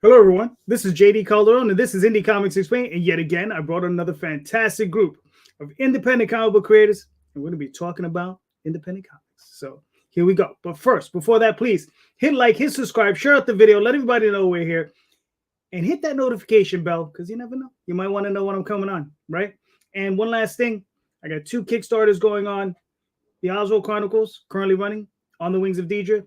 Hello, everyone. This is JD Calderon, and this is Indy Comics Explained. And yet again, I brought another fantastic group of independent comic book creators, and we're going to be talking about independent comics. So here we go. But first, before that, please hit like, hit subscribe, share out the video, let everybody know we're here, and hit that notification bell because you never know. You might want to know when I'm coming on, right? And one last thing, I got 2 Kickstarters going on. The Oswald Chronicles, currently running, On the Wings of Deidre,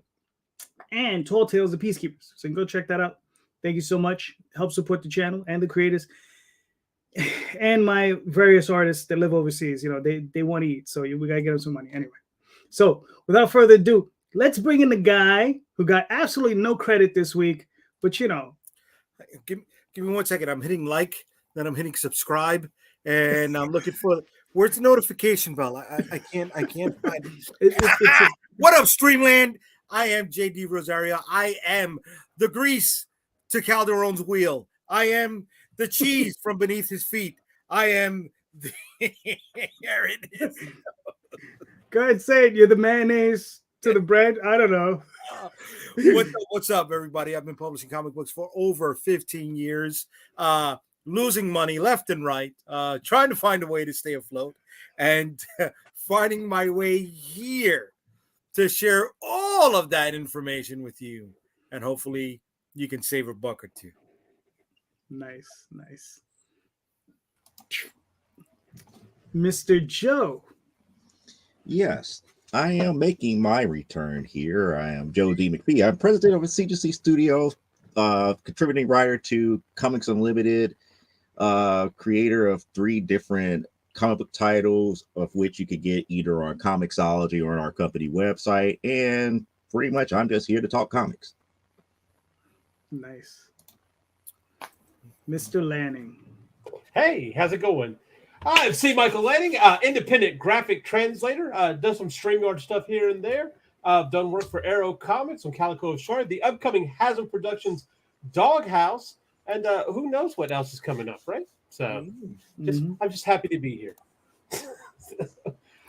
and Tall Tales of Peacekeepers. So you can go check that out. Thank you so much. Help support the channel and the creators and my various artists that live overseas. You know, they want to eat, so we got to get them some money anyway. So without further ado, let's bring in the guy who got absolutely no credit this week, but you know. Give me 1 second. I'm hitting like, then I'm hitting subscribe, and I'm looking for where's the notification bell. I can't find it. What up, Streamland? I am JD Rosario. I am the grease to Calderon's wheel. I am the cheese from beneath his feet. I am the here it is. Go ahead, say it. You're the mayonnaise to the bread. I don't know. What's up, everybody? I've been publishing comic books for over 15 years, losing money left and right, trying to find a way to stay afloat, and finding my way here to share all of that information with you, and hopefully you can save a buck or two. Nice. Mr. Joe. Yes, I am making my return here. I am Joe D. McFee. I'm president of CGC Studios, contributing writer to Comics Unlimited, creator of 3 different comic book titles, of which you could get either on Comixology or on our company website. And pretty much I'm just here to talk comics. Nice. Mr. Lanning. Hey, how's it going? I'm C. Michael Lanning, independent graphic translator. Does some StreamYard stuff here and there. Done work for Arrow Comics on Calico Shore, the upcoming Hasm Productions Doghouse, and who knows what else is coming up, right? So I'm just happy to be here.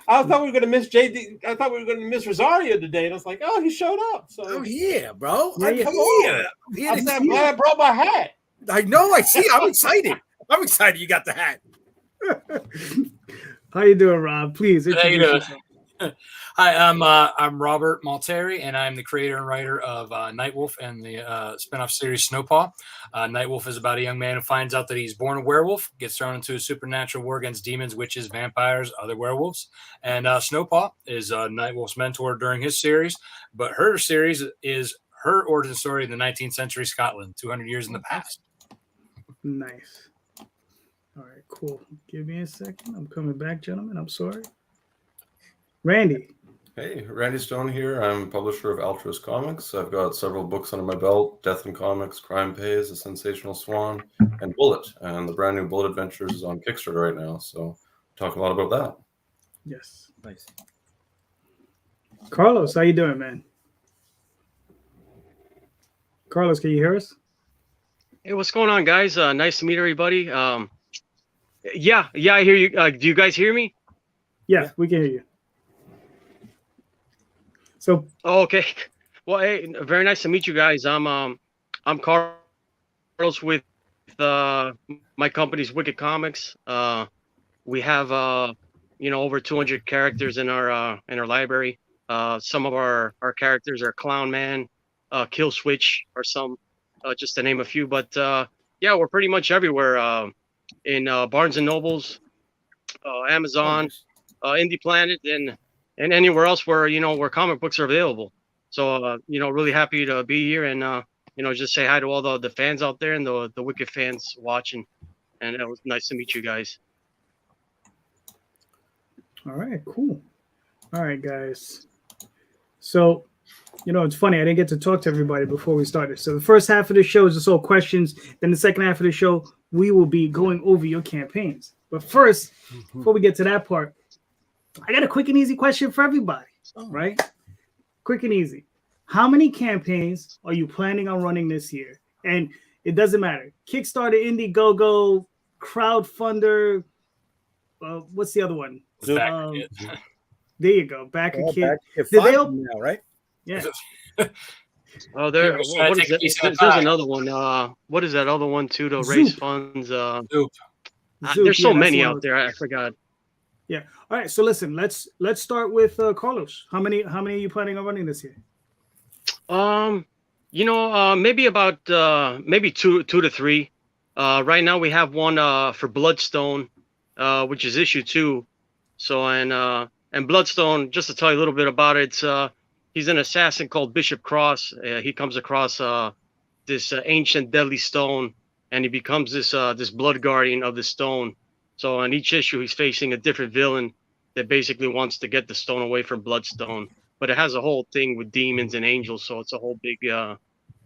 I thought we were going to miss JD. I thought we were going to miss Rosario today, and I was like, "Oh, he showed up." So, oh yeah, bro. I'm glad I brought my hat. I know. I see. I'm excited. I'm excited. You got the hat. How you doing, Rob? Please introduce yourself. Hi, I'm Robert Multari, and I'm the creator and writer of Nightwolf and the spinoff series Snowpaw. Nightwolf is about a young man who finds out that he's born a werewolf, gets thrown into a supernatural war against demons, witches, vampires, other werewolves. And Snowpaw is Nightwolf's mentor during his series, but her series is her origin story in the 19th century Scotland, 200 years in the past. Nice. All right, cool. Give me a second. I'm coming back, gentlemen. I'm sorry. Randy. Hey, Randy Stone here. I'm publisher of Altruist Comics. I've got several books under my belt: Death in Comics, Crime Pays, The Sensational Swan, and Bullet. And the brand new Bullet Adventures is on Kickstarter right now. So talk a lot about that. Yes. Nice. Carlos, how you doing, man? Carlos, can you hear us? Hey, what's going on, guys? Nice to meet everybody. Yeah, I hear you. Do you guys hear me? Yeah, we can hear you. So, okay. Well, hey, very nice to meet you guys. I'm Carlos with my company's Wicked Comics. We have over 200 characters in our library. Some of our characters are Clown Man, Kill Switch, or some, just to name a few. But yeah, we're pretty much everywhere. In Barnes and Nobles, Amazon, Indie Planet, and anywhere else where where comic books are available. So really happy to be here and just say hi to all the fans out there and the Wicked fans watching. And it was nice to meet you guys. all right, cool. All right, guys. So, it's funny. I didn't get to talk to everybody before we started. So the first half of the show is just all questions. Then the second half of the show, we will be going over your campaigns. But first, before we get to that part, I got a quick and easy question for everybody, right? Quick and easy. How many campaigns are you planning on running this year? And it doesn't matter. Kickstarter, Indiegogo, crowdfunder. What's the other one? There you go. Back a kid. Back now, right? Yeah. Oh, there. He was trying What to is take a that? piece of the There's pie. another one. What is that other one too? To Zoop. raise funds. Zoop. There's so yeah, that's many one out of- there. I forgot. All right, so listen, let's start with Carlos. How many are you planning on running this year? Maybe about maybe two to three. Right now we have one for Bloodstone, which is issue 2. So and Bloodstone, just to tell you a little bit about it, he's an assassin called Bishop Cross. He comes across this ancient deadly stone, and he becomes this blood guardian of the stone. So on each issue, he's facing a different villain that basically wants to get the stone away from Bloodstone. But it has a whole thing with demons and angels, so it's a whole big, thing.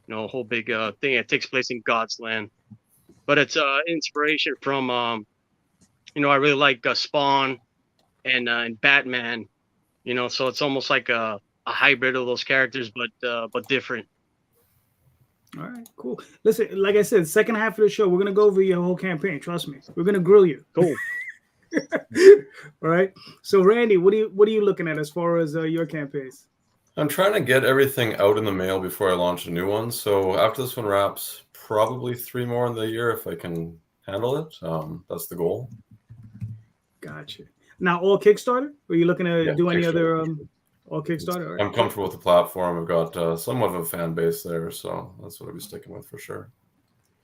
It takes place in God's land. But it's inspiration from, I really like Spawn and Batman. So it's almost like a hybrid of those characters, but different. All right, cool. Listen, like I said, second half of the show, we're gonna go over your whole campaign. Trust me, we're gonna grill you. Cool. All right. So, Randy, what are you looking at as far as your campaigns? I'm trying to get everything out in the mail before I launch a new one. So after this one wraps, probably 3 more in the year if I can handle it. That's the goal. Gotcha. Now, all Kickstarter? Or are you looking to do any other all Kickstarter? All right. I'm comfortable with the platform. I've got somewhat of a fan base there, so that's what I'll be sticking with for sure.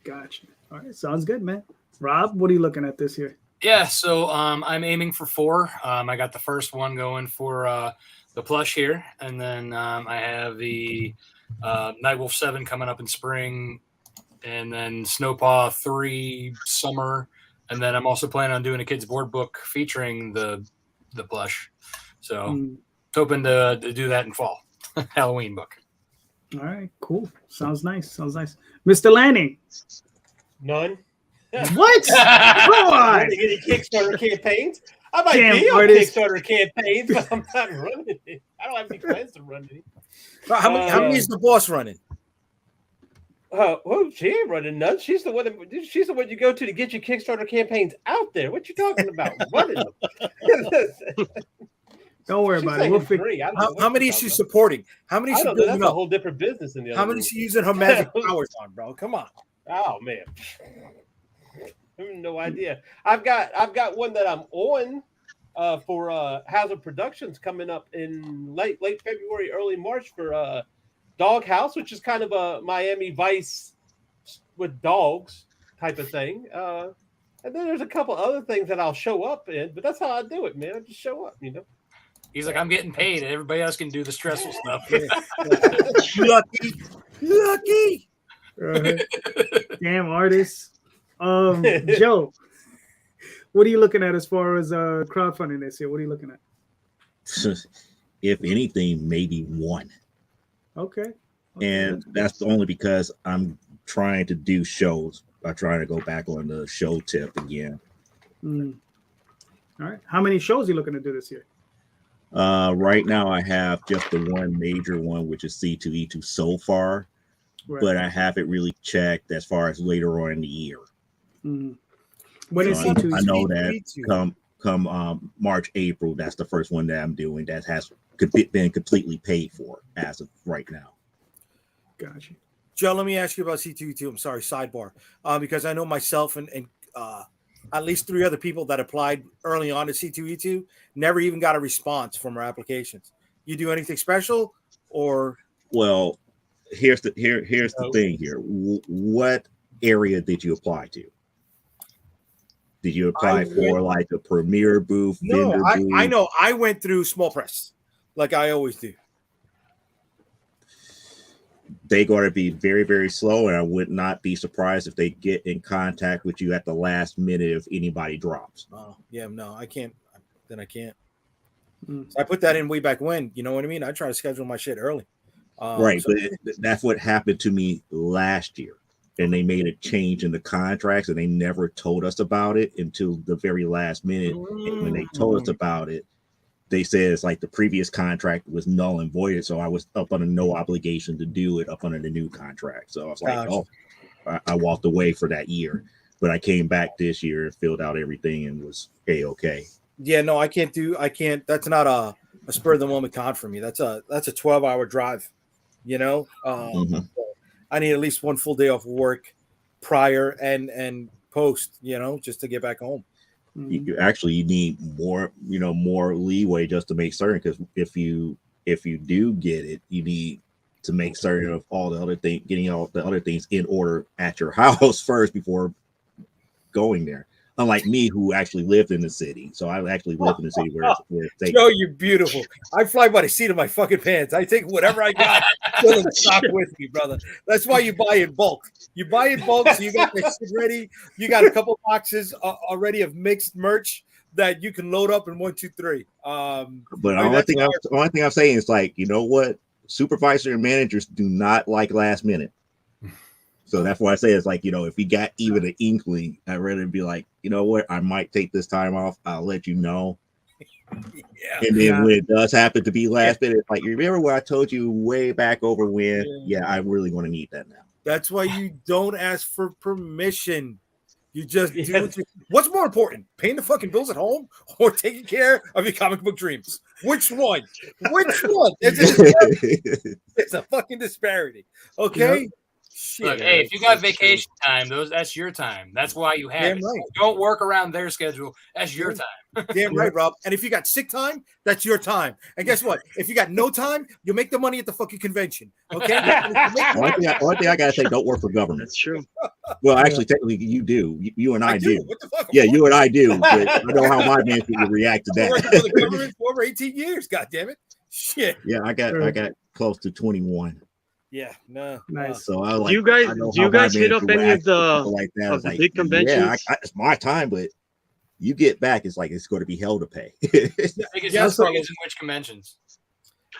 Gotcha. All right, sounds good, man. Rob, what are you looking at this year? Yeah, so I'm aiming for 4. I got the first one going for the plush here, and then I have the Nightwolf 7 coming up in spring, and then Snowpaw 3 summer, and then I'm also planning on doing a kids board book featuring the plush. So hoping to do that in fall. Halloween book. All right, cool. Sounds nice. Mr. Lanning. None. What? Come on. Any Kickstarter campaigns? I might Damn be on artist. Kickstarter campaigns, but I'm not running it. I don't have any plans to run any. How many is the boss running? Well, she ain't running none. She's the one. She's the one you go to get your Kickstarter campaigns out there. What you talking about? Running them. Don't worry about it. We'll figure. How many is she supporting? How many is she building That's up? a whole different business in the other How many is she using her magic powers on, bro? Come on. Oh man, I have no idea. I've got one that I'm on for Hazard Productions coming up in late February, early March for Doghouse, which is kind of a Miami Vice with dogs type of thing. And then there's a couple other things that I'll show up in, but that's how I do it, man. I just show up, He's like, I'm getting paid. Everybody else can do the stressful stuff. Lucky. Damn artists. Joe, what are you looking at as far as crowdfunding this year? What are you looking at? If anything, maybe 1. Okay. And that's only because I'm trying to do shows. I'm trying to go back on the show tip again. All right. How many shows are you looking to do this year? Right now, I have just the one major one, which is C2E2 so far, but I haven't really checked as far as later on in the year. When is C2E2? I know that come March, April, that's the first one that I'm doing that has been completely paid for as of right now. Gotcha. Joe, let me ask you about C2E2. I'm sorry, sidebar. Because I know myself and at least 3 other people that applied early on to C2E2 never even got a response from our applications. You do anything special, or? Well, here's the thing here. What area did you apply to? Did you apply for like a premiere booth? No, vendor booth? I know. I went through small press, like I always do. They're going to be very, very slow, and I would not be surprised if they get in contact with you at the last minute if anybody drops. Oh, yeah, no, I can't. Then I can't. So I put that in way back when. You know what I mean? I try to schedule my shit early. Right, but that's what happened to me last year, and they made a change in the contracts, and they never told us about it until the very last minute. And when they told us about it, they said it's like the previous contract was null and voided, so I was up under no obligation to do it up under the new contract. So I was like, I walked away for that year, but I came back this year and filled out everything and was okay. Yeah, no, I can't. That's not a spur of the moment con for me. That's a 12-hour drive. You know, Mhm. I need at least one full day off work prior and post. You know, just to get back home. You actually you need more, more leeway just to make certain, because if you do get it, you need to make certain of all the other thing, getting all the other things in order at your house first before going there. Unlike me, who actually lived in the city, so I actually lived in the city where it's safe. Joe, you're beautiful. I fly by the seat of my fucking pants. I take whatever I got, fill in stock with me, brother. That's why you buy in bulk. You buy in bulk, so you got that shit ready. You got a couple boxes already of mixed merch that you can load up in 1, 2, 3. But the only thing I'm saying is, like, you know what? Supervisor and managers do not like last minute. So that's why I say it's like, if you got even an inkling, I'd rather be like, you know what, I might take this time off. I'll let you know. Yeah. And then when it does happen to be last minute, it's like, you remember what I told you way back over when? Yeah, I'm really going to need that now. That's why you don't ask for permission. You just do. What's more important, paying the fucking bills at home or taking care of your comic book dreams? Which one? Which one? It's a fucking disparity. Okay. Yep. Shit, look, hey, if you got vacation time, that's your time. That's why you have it. Right. Don't work around their schedule. That's your time. Damn right, Rob. And if you got sick time, that's your time. And guess what? If you got no time, you'll make the money at the fucking convention. Okay. One thing I gotta say, don't work for government. That's true. Well, actually, technically, you do. You and I do. What the fuck? Yeah, you and I do. But I know how my management would react to that. Working for the government for over 18 years. God damn it. Shit. Yeah, I got close to 21. Yeah, no, nice. So do you guys hit up any of the big conventions? Yeah, it's my time, but you get back, it's like it's going to be hell to pay. Biggest in which conventions?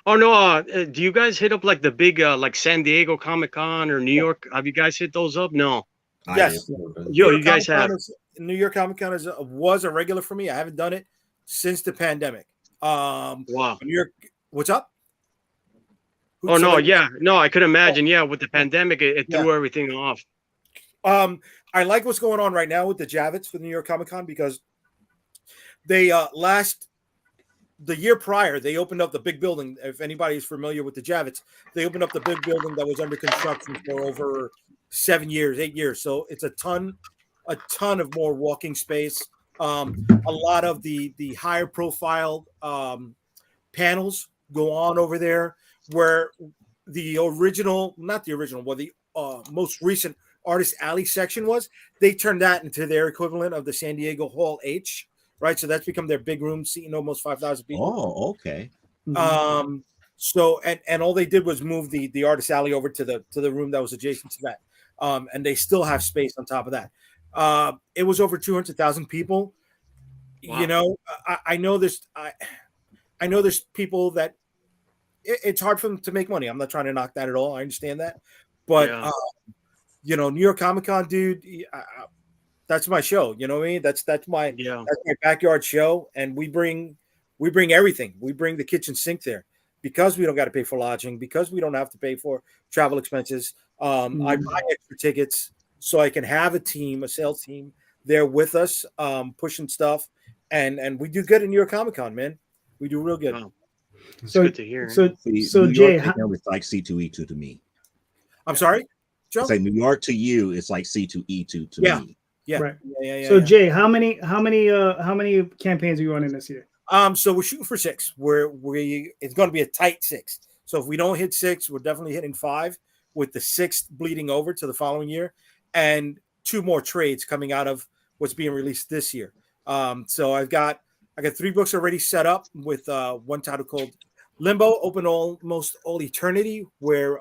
Oh no, do you guys hit up like the big like San Diego Comic Con or New York? Have you guys hit those up? No. Yes. You guys have. New York Comic Con was a regular for me. I haven't done it since the pandemic. Wow. New York, what's up? Oh no, yeah, no, I could imagine. Yeah, with the pandemic, it threw everything off. I like what's going on right now with the Javits for the New York Comic Con, because they the year prior they opened up the big building. If anybody's familiar with the Javits, they opened up the big building that was under construction for over 8 years. So it's a ton of more walking space. A lot of the higher profile panels go on over there, where the most recent Artist Alley section was. They turned that into their equivalent of the San Diego Hall H, right? So that's become their big room, seating almost 5,000 people. Oh, okay. So and all they did was move the Artist Alley over to the room that was adjacent to that. And they still have space on top of that. It was over 200,000 people. Wow. You know, I know there's people that it's hard for them to make money. I'm not trying to knock that at all. I understand that. But, New York Comic Con, dude, that's my show. You know what I mean? That's my backyard show. And we bring everything. We bring the kitchen sink there because we don't got to pay for lodging, because we don't have to pay for travel expenses. I buy extra tickets so I can have a sales team there with us, pushing stuff. And we do good in New York Comic Con, man. We do real good. Wow. So good to hear. So Jay, it's like C2E2 to me. I'm sorry, Joe? It's like New York to you, it's like C2E2 to me. Yeah. Right. Yeah. So Jay, how many campaigns are you running this year? So we're shooting for 6. It's going to be a tight 6. So if we don't hit 6, we're definitely hitting 5, with the 6th bleeding over to the following year, and 2 more trades coming out of what's being released this year. So I got 3 books already set up, with one title called Limbo, Open Almost All Eternity, where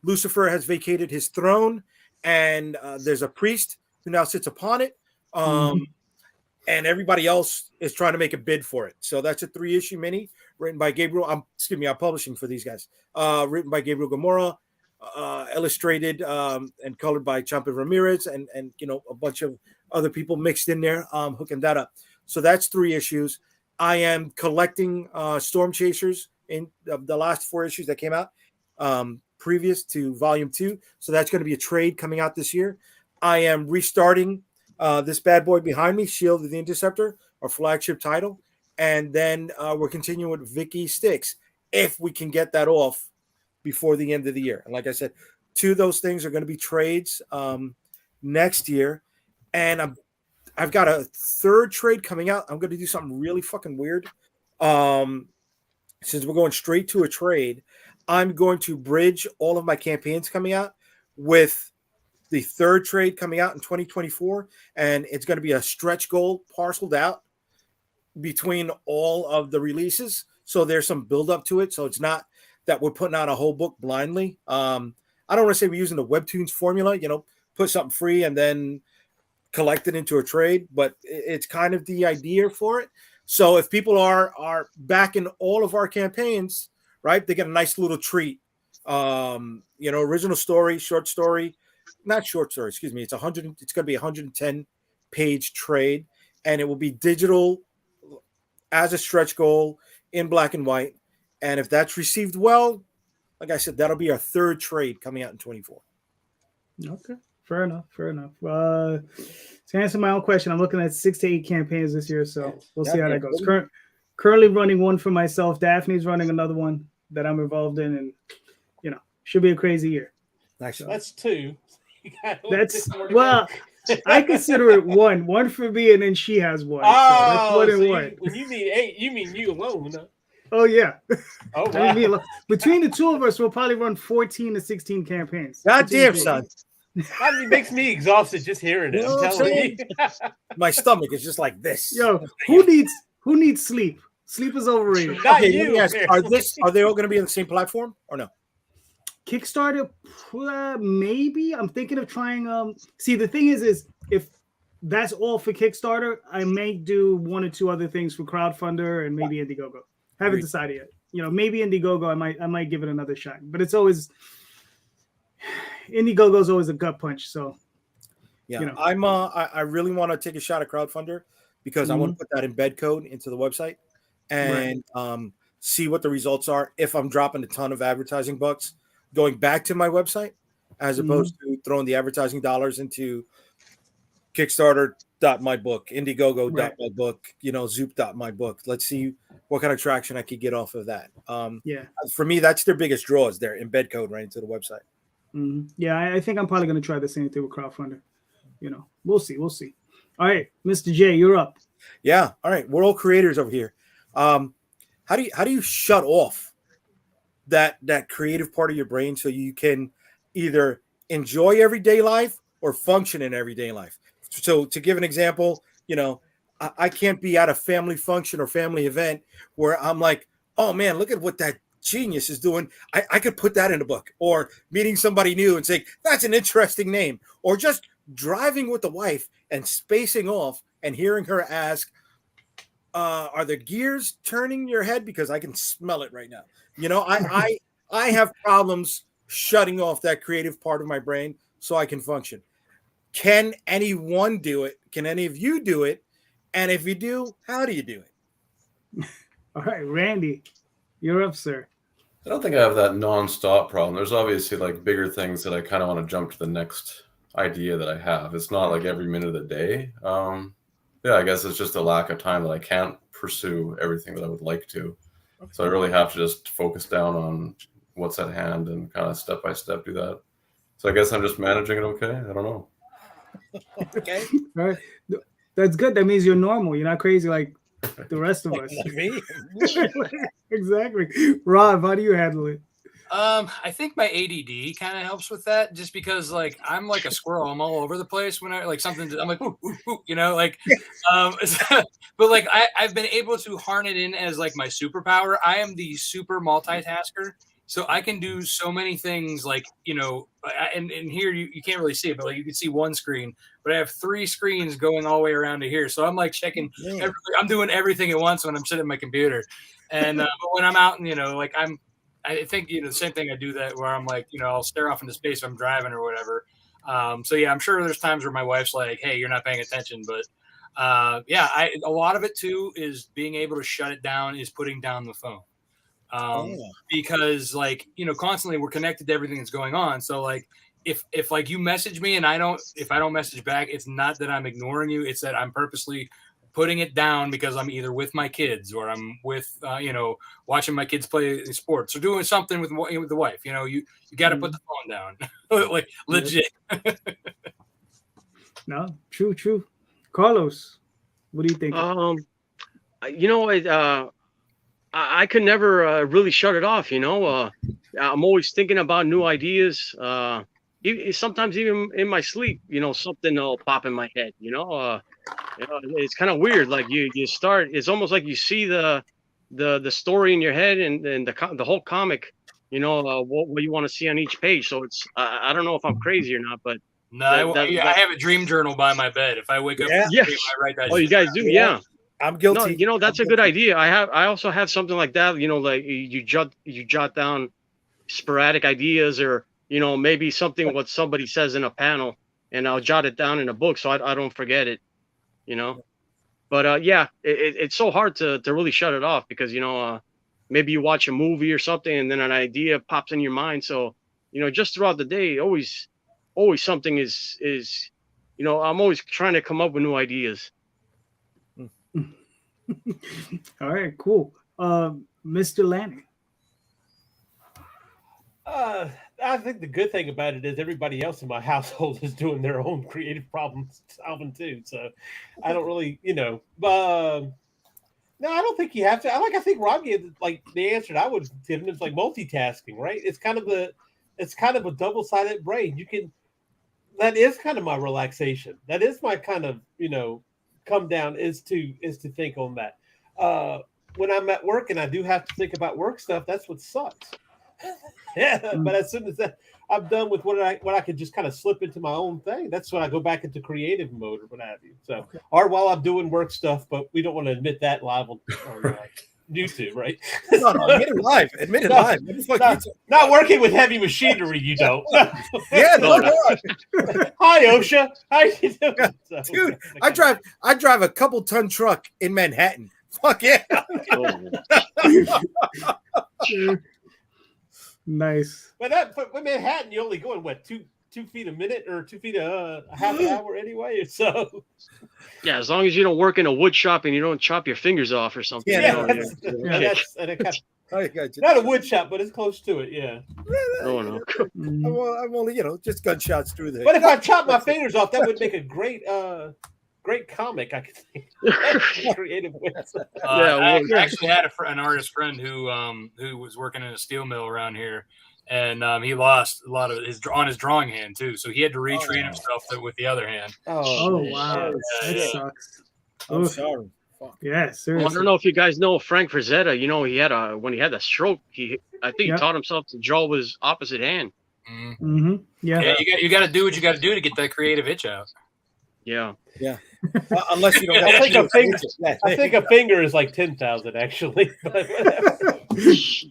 Lucifer has vacated his throne, and there's a priest who now sits upon it, and everybody else is trying to make a bid for it. So that's a 3-issue mini written by Gabriel. I'm publishing for these guys. Written by Gabriel Gamora, illustrated and colored by Champa Ramirez, and a bunch of other people mixed in there, hooking that up. So that's 3 issues. I am collecting Storm Chasers in the last 4 issues that came out previous to Volume 2. So that's going to be a trade coming out this year. I am restarting this bad boy behind me, Shield of the Interceptor, our flagship title. And then we're continuing with Vicky Styx, if we can get that off before the end of the year. And like I said, 2 of those things are going to be trades next year. And I've got a 3rd trade coming out. I'm going to do something really fucking weird. Since we're going straight to a trade, I'm going to bridge all of my campaigns coming out with the 3rd trade coming out in 2024. And it's going to be a stretch goal parceled out between all of the releases. So there's some build up to it. So it's not that we're putting out a whole book blindly. I don't want to say we're using the Webtoons formula, put something free and then collect it into a trade, but it's kind of the idea for it. So if people are backing all of our campaigns, right, they get a nice little treat. Original story, short story, not short story, excuse me. It's going to be a 110-page trade, and it will be digital as a stretch goal in black and white. And if that's received well, like I said, that'll be our 3rd trade coming out in 24. Okay. Fair enough. To answer my own question, I'm looking at 6 to 8 campaigns this year, so we'll see how that goes. Currently running one for myself. Daphne's running another one that I'm involved in, and should be a crazy year. Nice. So, that's 2. I consider it one for me, and then she has one. Oh, so that's 1 and 1. When you mean 8, you mean you alone? Huh? Oh yeah. Oh wow. Between the 2 of us, we'll probably run 14 to 16 campaigns. God damn, son. It makes me exhausted just hearing it. I'm telling you. My stomach is just like this. Yo, who needs sleep? Sleep is overrated. Not Okay, you. let me ask, are they all going to be on the same platform or no? Kickstarter, maybe. I'm thinking of trying. See, the thing is if that's all for Kickstarter, I may do 1 or 2 other things for crowdfunder and maybe Indiegogo. Haven't decided yet. Maybe Indiegogo. I might give it another shot. But it's always Indiegogo is always a gut punch. So yeah, I really want to take a shot at crowdfunder because I want to put that embed code into the website and see what the results are. If I'm dropping a ton of advertising bucks going back to my website, as opposed to throwing the advertising dollars into Kickstarter.mybook, Indiegogo.mybook, Zoop.mybook. Let's see what kind of traction I could get off of that. For me, that's their biggest draw is their embed code right into the website. Yeah, I think I'm probably going to try the same thing with crowdfunder. We'll see. All right, Mr. J, you're up. Yeah. All right. We're all creators over here. How do you shut off that creative part of your brain so you can either enjoy everyday life or function in everyday life? So to give an example, I can't be at a family function or family event where I'm like, oh man, look at what that genius is doing. I could put that in a book, or meeting somebody new and saying, that's an interesting name, or just driving with the wife and spacing off and hearing her ask, are the gears turning in your head? Because I can smell it right now. I have problems shutting off that creative part of my brain so I can function. Can anyone do it? Can any of you do it? And if you do, how do you do it? All right, Randy, you're up, sir. I don't think I have that non-stop problem. There's obviously like bigger things that I kind of want to jump to the next idea that I have. It's not like every minute of the day. I guess it's just a lack of time that I can't pursue everything that I would like to. So I really have to just focus down on what's at hand and kind of step by step do that. So I guess I'm just managing it okay. I don't know. Okay. All right. That's good. That means you're normal. You're not crazy like the rest of us. Like me? Exactly. Rob, how do you handle it? I think my ADD kind of helps with that, just because like I'm like a squirrel. I'm all over the place when I like something. I'm like, ooh, ooh, ooh, but like I've been able to harness it in as like my superpower. I am the super multitasker, so I can do so many things. Like and here you can't really see it, but like you can see one screen, but I have 3 screens going all the way around to here. So I'm like checking. I'm doing everything at once when I'm sitting at my computer, and but when I'm out and I think, the same thing I do that where I'm like, I'll stare off into space if I'm driving or whatever. So yeah, I'm sure there's times where my wife's like, hey, you're not paying attention. But a lot of it too is being able to shut it down, is putting down the phone. Because constantly we're connected to everything that's going on. So like, if like you message me and if I don't message back, it's not that I'm ignoring you. It's that I'm purposely putting it down because I'm either with my kids or I'm with, watching my kids play sports or doing something with the wife. You got to put the phone down, like legit. No, true. Carlos, what do you think? I could never really shut it off. I'm always thinking about new ideas. Sometimes even in my sleep, something will pop in my head. It's kind of weird. Like you start. It's almost like you see the story in your head and the whole comic. What you want to see on each page. So it's I don't know if I'm crazy or not, but no, I have a dream journal by my bed. If I wake up, I write that. Oh, you guys do, yeah. I'm guilty. No, that's a good idea. I also have something like that. Like you jot down sporadic ideas, or maybe something what somebody says in a panel, and I'll jot it down in a book so I don't forget it. But it's so hard to really shut it off because maybe you watch a movie or something and then an idea pops in your mind. So just throughout the day, always something is I'm always trying to come up with new ideas. All right, cool. Mr. Lanning. I think the good thing about it is everybody else in my household is doing their own creative problem solving too. So I don't really, no, I don't think you have to. I think Rob gave like the answer that I would give him is like multitasking, right? It's kind of a double-sided brain. That is kind of my relaxation. That is my kind of, come down is to think on that. When I'm at work and I do have to think about work stuff, that's what sucks. But as soon as I'm done with what I could just kind of slip into my own thing, that's when I go back into creative mode or what have you. So, or while I'm doing work stuff, but we don't want to admit that live on YouTube, right? No, admit it live. Admit it live. Not working with heavy machinery, you don't. Yeah, no. Hi, OSHA. How you doing? So, dude? I drive a couple ton truck in Manhattan. Fuck yeah. Nice. But with Manhattan, you only going what 2 feet a minute or 2 feet a half an hour anyway. So yeah, as long as you don't work in a wood shop and you don't chop your fingers off or something. That's not a wood shop, but it's close to it. Yeah. Oh no. I'm only just gunshots through there. But if I chop my fingers off, that would make a great comic. I could think. Creative ways. I actually had an artist friend who was working in a steel mill around here, and he lost a lot of his drawing hand too. So he had to retrain himself with the other hand. Oh wow, that sucks. I'm sorry. Fuck. Yeah, seriously. Well, I don't know if you guys know Frank Frazetta. When he had a stroke, I think he taught himself to draw with his opposite hand. Mm-hmm. Yeah. You got to do what you got to do to get that creative itch out. Yeah. Unless you don't. I think a finger is like 10,000 actually.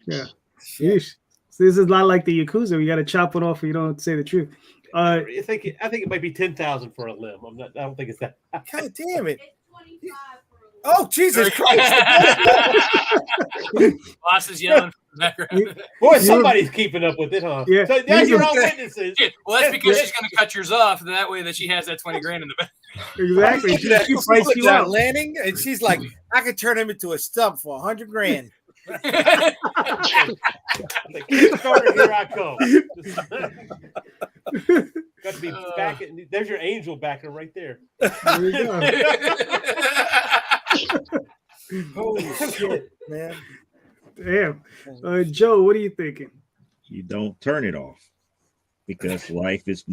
Yeah. Sheesh. So this is not like the Yakuza. You got to chop it off, or you don't say the truth. I think it might be 10,000 for a limb. I don't think it's that. God damn it! Oh Jesus Christ! Boss is yelling from the background. Boy, somebody's keeping up with it, huh? Yeah. So now you're all witnesses. Yeah, well, that's because she's going to cut yours off, and that way that she has that 20 grand in the back. Exactly. She prices you out. Lanning, and she's like, I could turn him into a stump for 100 grand. Kickstarter, here I come. Got to be back. There's your angel backer right there. There you go. Holy shit, man. Damn. Joe, what are you thinking? You don't turn it off, because life is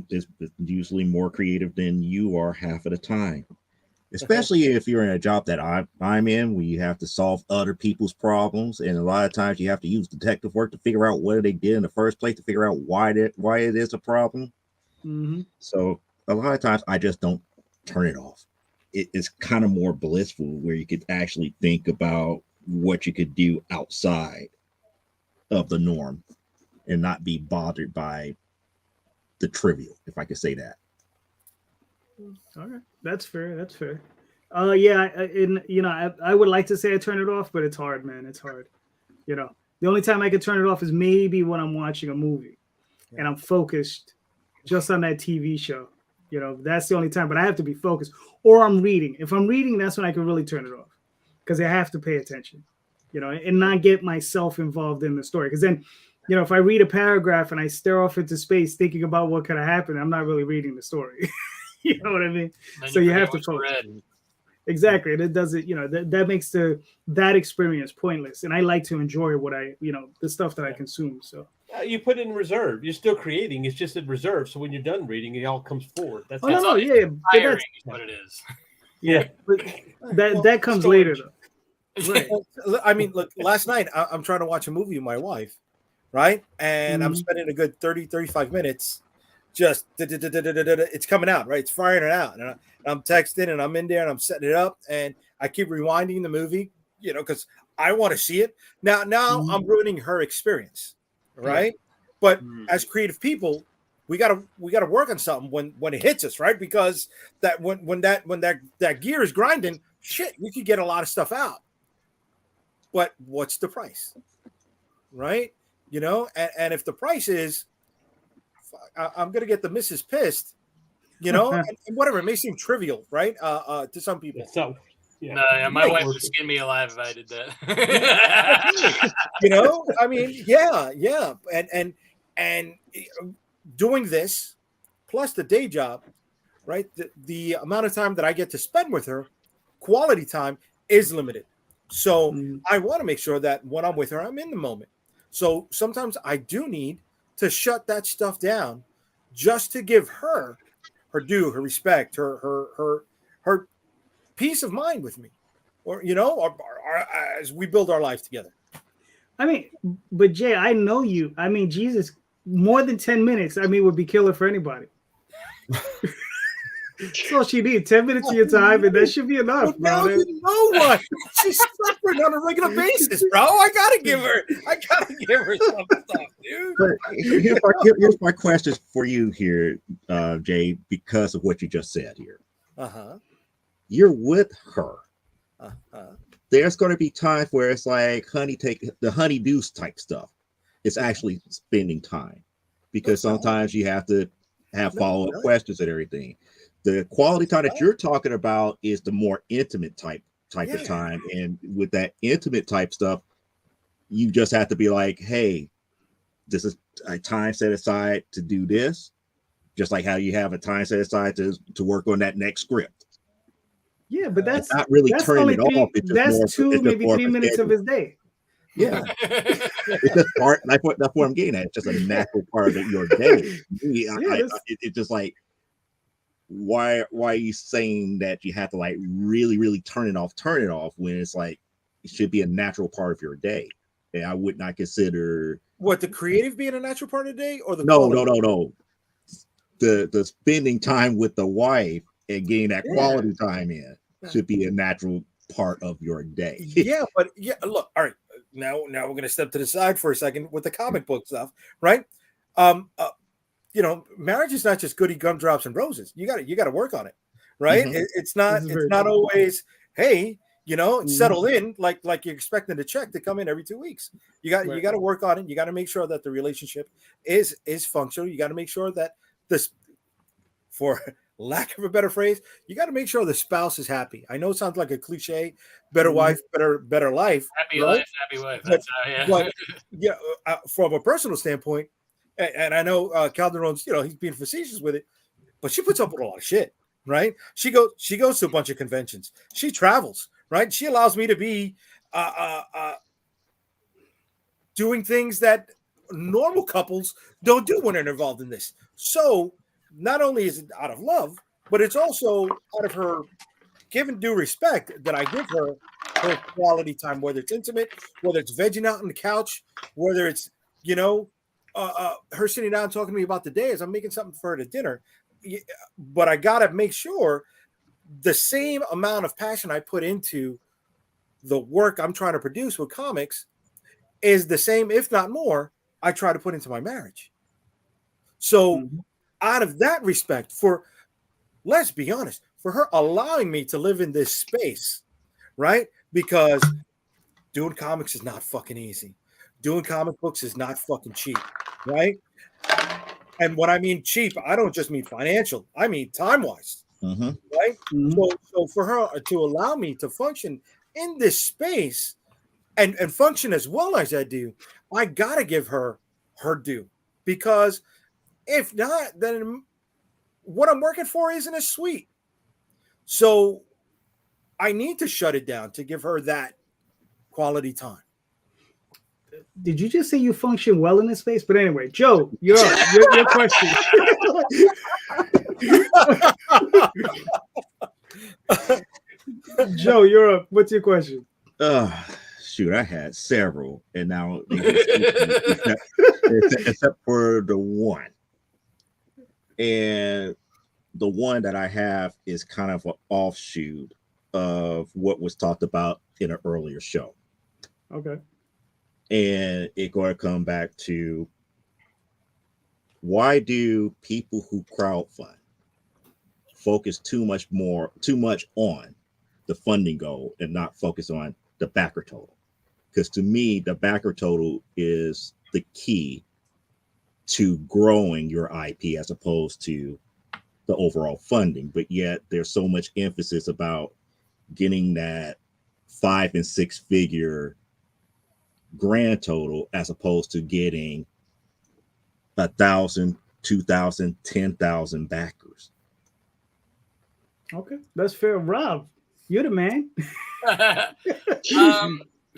usually more creative than you are half of the time. Especially if you're in a job that I'm in, where you have to solve other people's problems, and a lot of times you have to use detective work to figure out what they did in the first place, to figure out why it is a problem. Mm-hmm. So a lot of times I just don't turn it off. It's kind of more blissful, where you could actually think about what you could do outside of the norm and not be bothered by the trivial, if I could say that. All right, that's fair. Yeah, I would like to say I turn it off, but it's hard, man. It's hard. The only time I can turn it off is maybe when I'm watching a movie and I'm focused just on that TV show. You know, that's the only time. But I have to be focused, or I'm reading. If I'm reading, that's when I can really turn it off, because I have to pay attention, you know, and not get myself involved in the story. Because then, you know, if I read a paragraph and I stare off into space thinking about what could have happened, I'm not really reading the story. You know what I mean? So you have to focus. Exactly. And it doesn't, you know, that makes that experience pointless. And I like to enjoy what the stuff that I consume. So you put it in reserve. You're still creating. It's just in reserve. So when you're done reading, it all comes forward. That's yeah. Tiring is what it is. Yeah. But that comes later though. Right. I mean, look, last night I'm trying to watch a movie with my wife, right? And I'm spending a good 30, 35 minutes just it's coming out, right? It's firing it out. And I'm texting and I'm in there and I'm setting it up and I keep rewinding the movie, you know, because I want to see it. Now I'm ruining her experience, right? But as creative people, we gotta work on something when it hits us, right? Because that when that gear is grinding, shit, we could get a lot of stuff out. But what's the price, right? You know, and if the price is, I'm gonna get the missus pissed, you know, and whatever. It may seem trivial, right? To some people. So, my wife would skin me alive if I did that. You know, I mean, yeah, and doing this plus the day job, right? The amount of time that I get to spend with her, quality time, is limited. So I want to make sure that when I'm with her, I'm in the moment. So sometimes I do need to shut that stuff down just to give her due, her respect, her peace of mind with me, or, you know, as we build our life together. I mean, but Jay, I know you. I mean, Jesus, more than 10 minutes, I mean, would be killer for anybody. That's all she needs. 10 minutes of your time, and that should be enough, well, bro. You know what? She's suffering on a regular basis, bro. I gotta give her some stuff, dude. But here's my question for you here, Jay, because of what you just said here. You're with her. There's going to be times where it's like take the honeydew type stuff. It's actually spending time, because sometimes you have to have follow-up questions and everything. The quality time that you're talking about is the more intimate type of time. And with that intimate type stuff, you just have to be like, hey, this is a time set aside to do this, just like how you have a time set aside to work on that next script. Yeah, but that's not really turning it off. That's 2, maybe 3 minutes of his day. Yeah, it's just part. That's what I'm getting at. It's just a natural part of your day. It's just like, why are you saying that you have to like really turn it off when it's like it should be a natural part of your day? And I would not consider what the creative being a natural part of the day, or the no. The spending time with the wife and getting that quality time in should be a natural part of your day. But look, all right. Now we're gonna step to the side for a second with the comic book stuff, right? You know, marriage is not just goody gumdrops and roses. You got to work on it, right? It's not always, hey, you know, settle in like you're expecting the check to come in every 2 weeks. You got to work on it. You got to make sure that the relationship is functional. You got to make sure that this, for lack of a better phrase, you got to make sure the spouse is happy. I know it sounds like a cliche, better wife, better life. Happy life. That's but from a personal standpoint, and I know Calderon's, you know, he's being facetious with it, but she puts up with a lot of shit, right? She goes to a bunch of conventions. She travels, right? She allows me to be doing things that normal couples don't do when they're involved in this. So not only is it out of love, but it's also out of her given due respect that I give her quality time, whether it's intimate, whether it's vegging out on the couch, whether it's, you know, her sitting down talking to me about the day as I'm making something for her to dinner. But I got to make sure the same amount of passion I put into the work I'm trying to produce with comics is the same, if not more, I try to put into my marriage. So out of that respect, let's be honest, for her allowing me to live in this space, right? Because doing comics is not fucking easy. Doing comic books is not fucking cheap, right? And when I mean cheap, I don't just mean financial. I mean time-wise, Mm-hmm. right? Mhm. So for her to allow me to function in this space and function as well as I do, I gotta give her her due, because if not, then what I'm working for isn't as sweet. So I need to shut it down to give her that quality time. Did you just say you function well in this space? But anyway, Joe, you're up. Your question. Joe, you're up. What's your question? Shoot, I had several, and now except for the one. And the one that I have is kind of an offshoot of what was talked about in an earlier show. Okay. And it's going to come back to, why do people who crowdfund focus too much on the funding goal and not focus on the backer total? Because to me, the backer total is the key to growing your IP as opposed to the overall funding. But yet there's so much emphasis about getting that 5 and 6 figure grand total as opposed to getting 1,000, 2,000, 10,000 backers. Okay, that's fair. Rob, you're the man.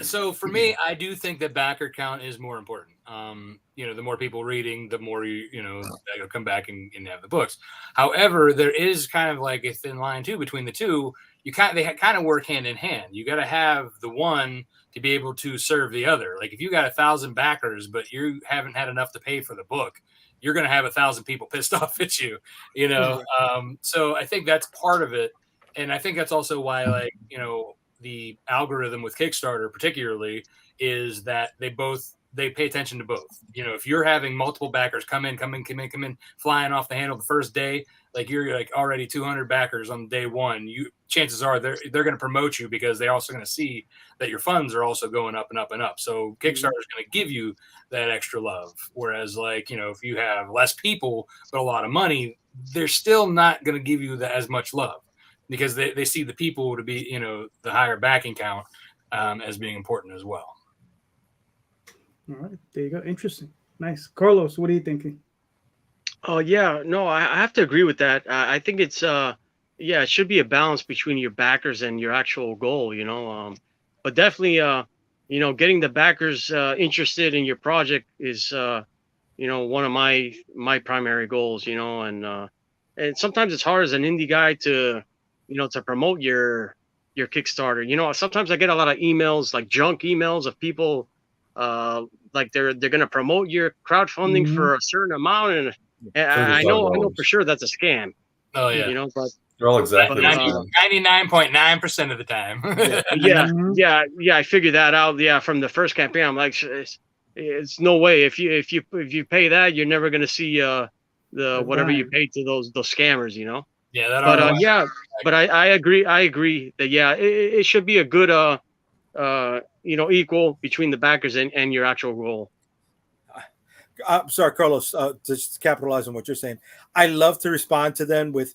So for me, I do think that backer count is more important. The more people reading, the more that'll come back and have the books. However, there is kind of like a thin line too between the two. They kind of work hand in hand. You got to have the one to be able to serve the other. Like if you got 1,000 backers, but you haven't had enough to pay for the book, you're going to have 1,000 people pissed off at you. So I think that's part of it, and I think that's also why, the algorithm with Kickstarter particularly is that they pay attention to both. If you're having multiple backers come in, flying off the handle the first day, like you're like already 200 backers on day one, chances are they're going to promote you because they're also going to see that your funds are also going up and up and up. So Kickstarter is going to give you that extra love. Whereas if you have less people but a lot of money, they're still not going to give you as much love, because they see the people to be, the higher backing count as being important as well. All right, there you go. Interesting. Nice. Carlos, what are you thinking? Oh yeah, no, I have to agree with that. I think it's it should be a balance between your backers and your actual goal, but definitely getting the backers interested in your project is one of my primary goals, and sometimes it's hard as an indie guy to promote your Kickstarter. Sometimes I get a lot of emails, like junk emails of people like they're going to promote your crowdfunding for a certain amount, and I know for sure that's a scam. Oh yeah, but they're all exactly 99.9% of the time. I figured that out. Yeah, from the first campaign, I'm like, it's no way. If you pay that, you're never going to see the whatever you paid to those scammers. Yeah, but I agree that it should be a good equal between the backers and your actual goal. I'm sorry, Carlos, just capitalize on what you're saying. I love to respond to them with,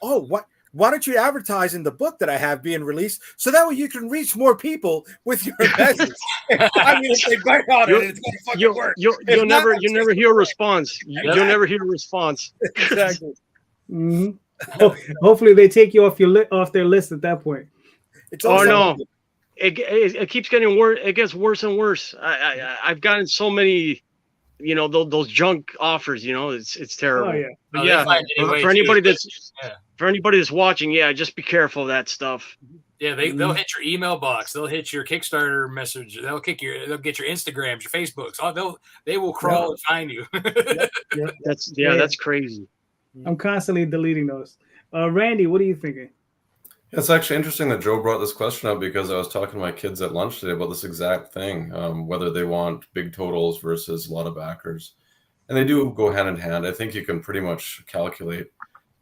why don't you advertise in the book that I have being released, so that way you can reach more people with your message. I mean, if they bite on it, it's going to fucking work. You'll never hear a response. You'll never hear a response. Exactly. Mm-hmm. Hopefully they take you off their list at that point. No. It keeps getting worse. It gets worse and worse. I've gotten so many, those junk offers. It's terrible. Oh, yeah. But for anybody that's watching, just be careful of that stuff. Yeah, they'll hit your email box. They'll hit your Kickstarter message. They'll get your Instagrams, your Facebooks. They will crawl and find you. That's crazy. I'm constantly deleting those. Randy, what are you thinking? It's actually interesting that Joe brought this question up, because I was talking to my kids at lunch today about this exact thing, whether they want big totals versus a lot of backers. And they do go hand in hand. I think you can pretty much calculate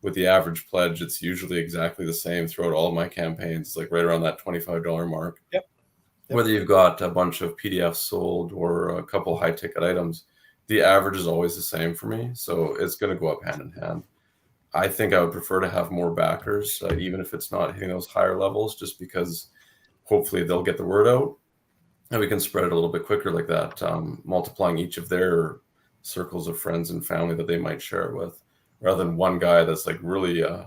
with the average pledge. It's usually exactly the same throughout all of my campaigns. It's like right around that $25 mark. Yep. Whether you've got a bunch of PDFs sold or a couple high ticket items, the average is always the same for me, so it's going to go up hand in hand. I think I would prefer to have more backers, even if it's not hitting those higher levels, just because hopefully they'll get the word out and we can spread it a little bit quicker like that, multiplying each of their circles of friends and family that they might share it with, rather than one guy that's like really, I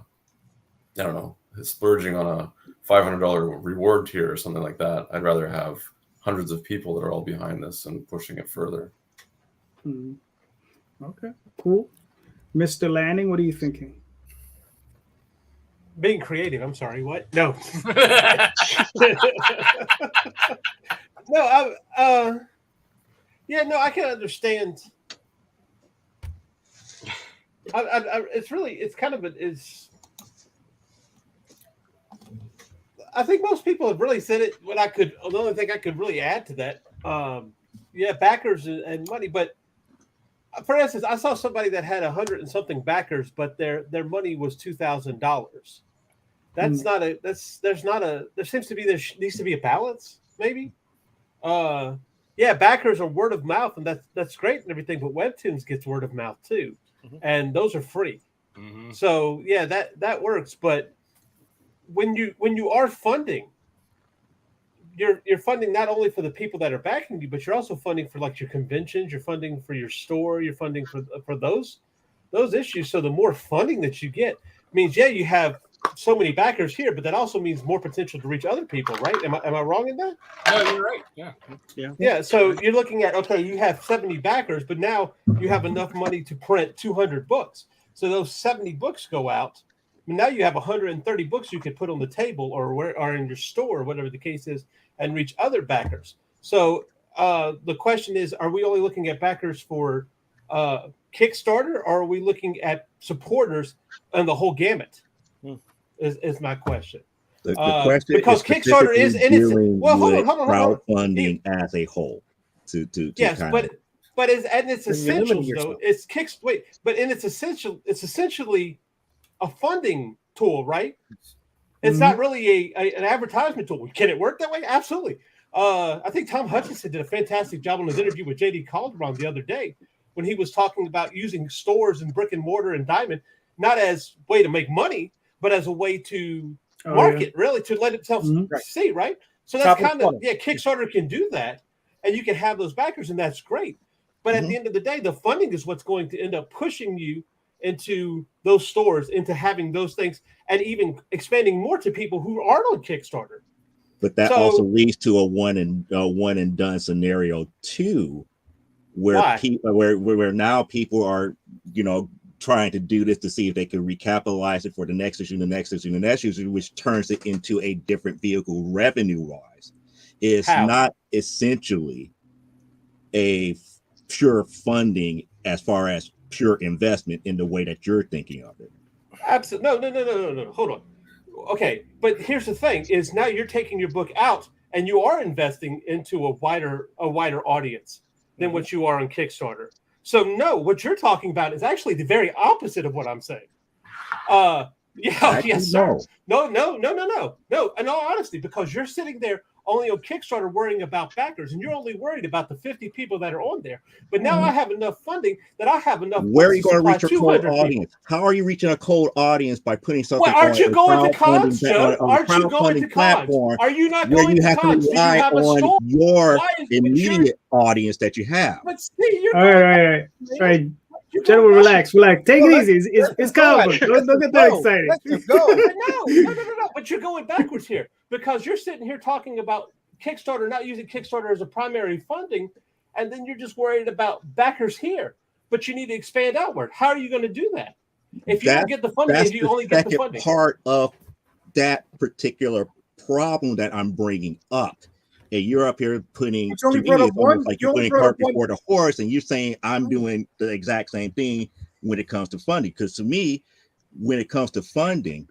don't know, splurging on a $500 reward tier or something like that. I'd rather have hundreds of people that are all behind this and pushing it further. Okay, cool. Mr. Lanning, what are you thinking? Being creative. I'm sorry. What? No. No. I can understand. It's kind of it's. I think most people have really said it. The only thing I could really add to that, backers and money. But for instance, I saw somebody that had 100 and something backers, but their money was $2,000. That's not a. There seems to be needs to be a balance, maybe. Backers are word of mouth, and that's great and everything. But Webtoons gets word of mouth too, and those are free. So that works. But when you are funding, you're funding not only for the people that are backing you, but you're also funding for like your conventions, you're funding for your store, you're funding for those issues. So the more funding that you get means you have so many backers here, but that also means more potential to reach other people, right? Am I wrong in that? No, you're right. Yeah. So you're looking at, okay, you have 70 backers, but now you have enough money to print 200 books. So those 70 books go out. Now you have 130 books you could put on the table or in your store, or whatever the case is, and reach other backers. So the question is, are we only looking at backers for Kickstarter, or are we looking at supporters and the whole gamut? Is my question. The question because is Kickstarter is innocent. Well, hold on. Crowdfunding as a whole. Yes, but it's essentials though. But in it's essentially a funding tool, right? It's not really an advertisement tool. Can it work that way? Absolutely. I think Tom Hutchinson did a fantastic job on his interview with JD Calderon the other day when he was talking about using stores and brick and mortar and diamond, not as a way to make money, but as a way to market, really, to let itself see, right? So that's kind of, Kickstarter can do that, and you can have those backers, and that's great. But at the end of the day, the funding is what's going to end up pushing you into those stores, into having those things, and even expanding more to people who aren't on Kickstarter. But that also leads to a one and done scenario too, where where now people are, trying to do this to see if they can recapitalize it for the next issue, which turns it into a different vehicle revenue-wise. It's not essentially a pure funding as far as pure investment in the way that you're thinking of it. Absolutely. No. Hold on. Okay, but here's the thing: is now you're taking your book out and you are investing into a wider audience than what you are on Kickstarter. So no, what you're talking about is actually the very opposite of what I'm saying. Yes, sir. No. In all honesty, because you're sitting there only on Kickstarter worrying about backers, and you're only worried about the 50 people that are on there. But now I have enough funding that I have enough. Where are you going to reach a cold audience? How are you reaching a cold audience by putting something? Well, aren't you going to cons, Joe? Aren't you going to cons? Are you not going to cons? You have to rely on your immediate audience that you have. But see, you're all right. Gentlemen, relax. Take it easy. It's comic book. Don't get that excited. Let's go. No. But you're going backwards here because you're sitting here talking about Kickstarter, not using Kickstarter as a primary funding, and then you're just worried about backers here. But you need to expand outward. How are you going to do that if you don't get the funding? If you only get the funding, part of that particular problem that I'm bringing up. And you're up here putting like you're putting cart before the horse, and you're saying I'm doing the exact same thing when it comes to funding. Because to me, when it comes to funding,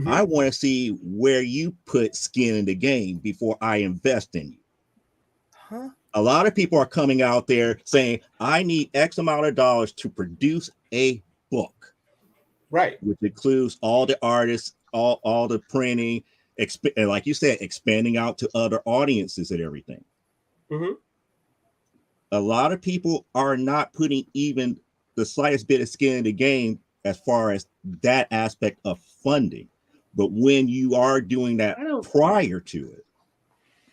I want to see where you put skin in the game before I invest in you. A lot of people are coming out there saying I need X amount of dollars to produce a book, right? Which includes all the artists, all the printing. And like you said, expanding out to other audiences and everything. a lot of people are not putting even the slightest bit of skin in the game as far as that aspect of funding. But when you are doing that prior to it,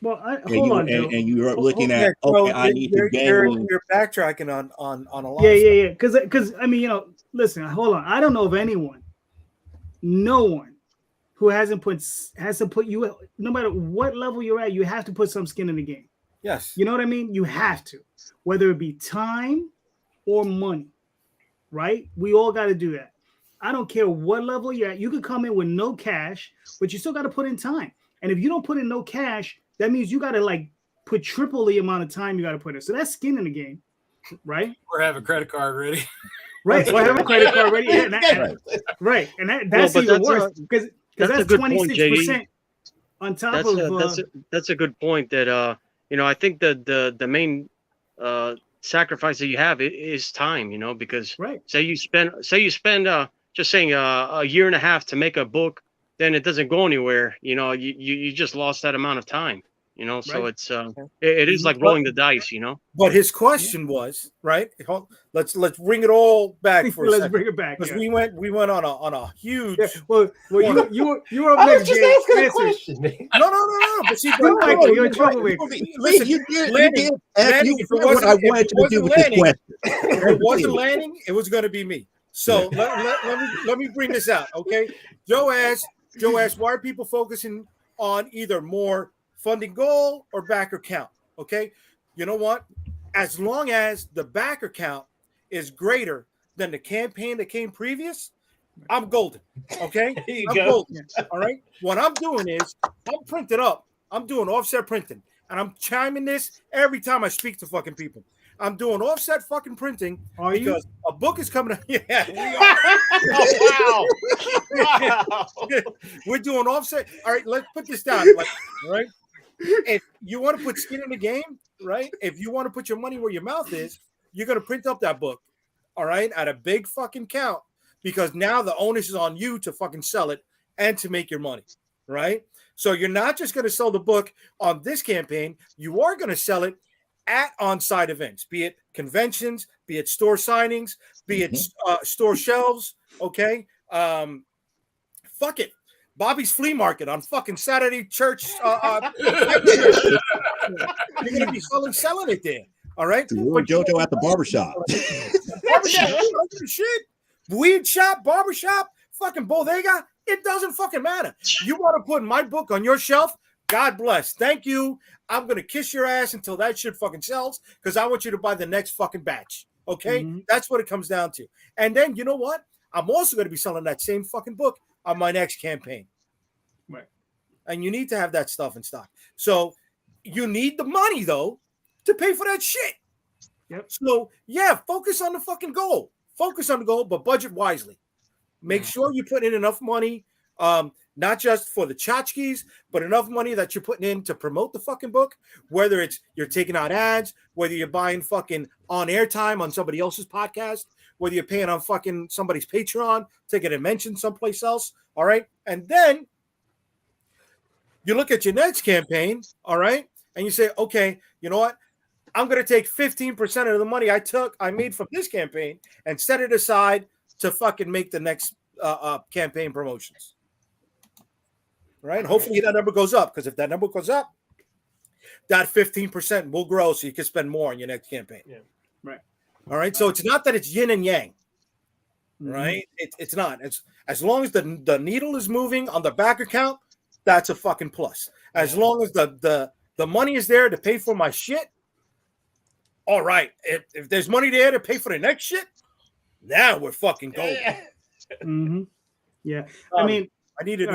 well, hold on, Joe. and you're looking at, okay, I need to gain. You're backtracking on a lot. Yeah. Because I mean, listen, hold on. I don't know of anyone, no one, who has to put you, no matter what level you're at, you have to put some skin in the game. Yes. You know what I mean? You have to, whether it be time or money, right? We all got to do that. I don't care what level you're at. You could come in with no cash, but you still got to put in time. And if you don't put in no cash, that means you got to like put triple the amount of time you got to put in. So that's skin in the game, right? Or have a credit card ready. Right. Or have a credit card ready. Yeah, right. And that's even worse because that's 26% on top of. That's a good point. That I think that the main sacrifice that you have is time. Because say you spend just saying a year and a half to make a book, then it doesn't go anywhere. You just lost that amount of time. So it's it is like rolling the dice. But his question was right. Let's bring it all back for a second. Let's bring it back because we went on a huge. Yeah, well, you were up next. Just asking a question. No. But see, you're in trouble with. Listen, you did Lanning, what I wanted you to do with this question. If it wasn't Lanning, it was going to be me. So let me bring this out, okay? Joe asked, why are people focusing on either more funding goal or backer count? Okay, you know what? As long as the backer count is greater than the campaign that came previous, I'm golden. Okay, I'm golden. All right. What I'm doing is I'm printing up. I'm doing offset printing, and I'm chiming this every time I speak to fucking people. I'm doing offset fucking printing because a book is coming out. Yeah, we are. Oh, wow. We're doing offset. All right, let's put this down. All right. If you want to put skin in the game, right? If you want to put your money where your mouth is, you're going to print up that book, all right, at a big fucking count because now the onus is on you to fucking sell it and to make your money, right? So you're not just going to sell the book on this campaign. You are going to sell it at on-site events, be it conventions, be it store signings, be it store shelves, okay? Fuck it. Bobby's Flea Market on fucking Saturday church. You're going to be selling it there, all right? JoJo at the barbershop. Shit. Weed shop, barbershop, fucking bodega. It doesn't fucking matter. You want to put my book on your shelf? God bless. Thank you. I'm going to kiss your ass until that shit fucking sells because I want you to buy the next fucking batch. Okay? Mm-hmm. That's what it comes down to. And then, you know what? I'm also going to be selling that same fucking book on my next campaign. Right. And you need to have that stuff in stock. So you need the money, though, to pay for that shit. Yep. So, yeah, focus on the fucking goal. Focus on the goal, but budget wisely. Make sure you put in enough money, not just for the tchotchkes, but enough money that you're putting in to promote the fucking book, whether it's you're taking out ads, whether you're buying fucking on-air time on somebody else's podcast, whether you're paying on fucking somebody's Patreon to get a mention someplace else, all right? And then you look at your next campaign, all right? And you say, okay, you know what? I'm going to take 15% of the money I made from this campaign and set it aside to fucking make the next campaign promotions. Right? Hopefully that number goes up, because if that number goes up, that 15% will grow so you can spend more on your next campaign. Yeah. Right. All right. So it's not that it's yin and yang. Right? It's not. It's as long as the needle is moving on the back account, that's a fucking plus. As long as the money is there to pay for my shit, all right. If there's money there to pay for the next shit, now we're fucking golden. Mm-hmm. Yeah. I mean, I need it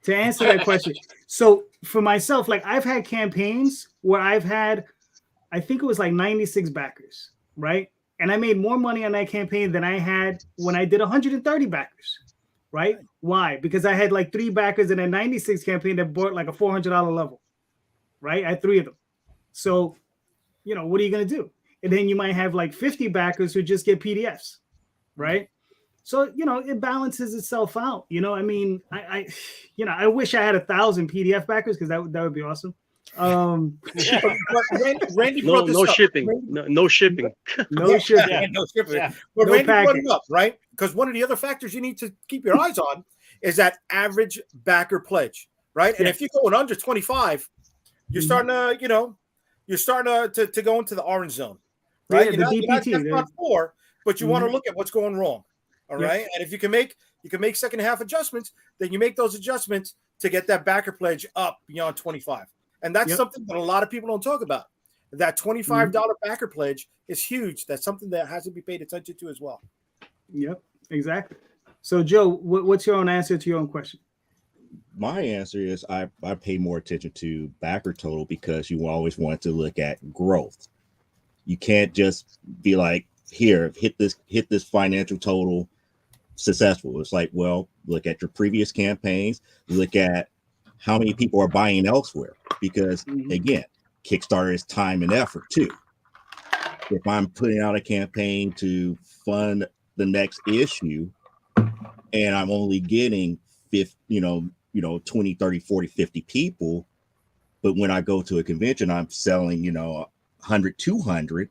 to answer that question. So for myself, like I've had campaigns where I've had, I think it was like 96 backers, right? And I made more money on that campaign than I had when I did 130 backers, right? Why? Because I had like 3 backers in a 96 campaign that bought like a $400 level, right? I had 3 of them. So, you know, what are you going to do? And then you might have like 50 backers who just get PDFs, right? So, you know, it balances itself out. You know, I mean, I wish I had 1,000 PDF backers because that would be awesome. Randy No, brought this no up. shipping. No shipping. No shipping. Yeah, no shipping. Yeah. But No Randy brought packing. it up, right? Because one of the other factors you need to keep your eyes on is that average backer pledge, right? And if you're going under 25, you're starting to, you're starting to go into the orange zone, right? Yeah, the DPT. That's not 4, but you want to look at what's going wrong. All right. And if you can make second half adjustments, then you make those adjustments to get that backer pledge up beyond 25. And that's something that a lot of people don't talk about. That $25 backer pledge is huge. That's something that has to be paid attention to as well. Yep, exactly. So, Joe, what's your own answer to your own question? My answer is I pay more attention to backer total because you always want to look at growth. You can't just be like, here, hit this financial total successful. It's like, well, look at your previous campaigns, look at how many people are buying elsewhere, because again, Kickstarter is time and effort too. If I'm putting out a campaign to fund the next issue and I'm only getting 50, 20, 30, 40, 50 people, but when I go to a convention, I'm selling, 100, 200,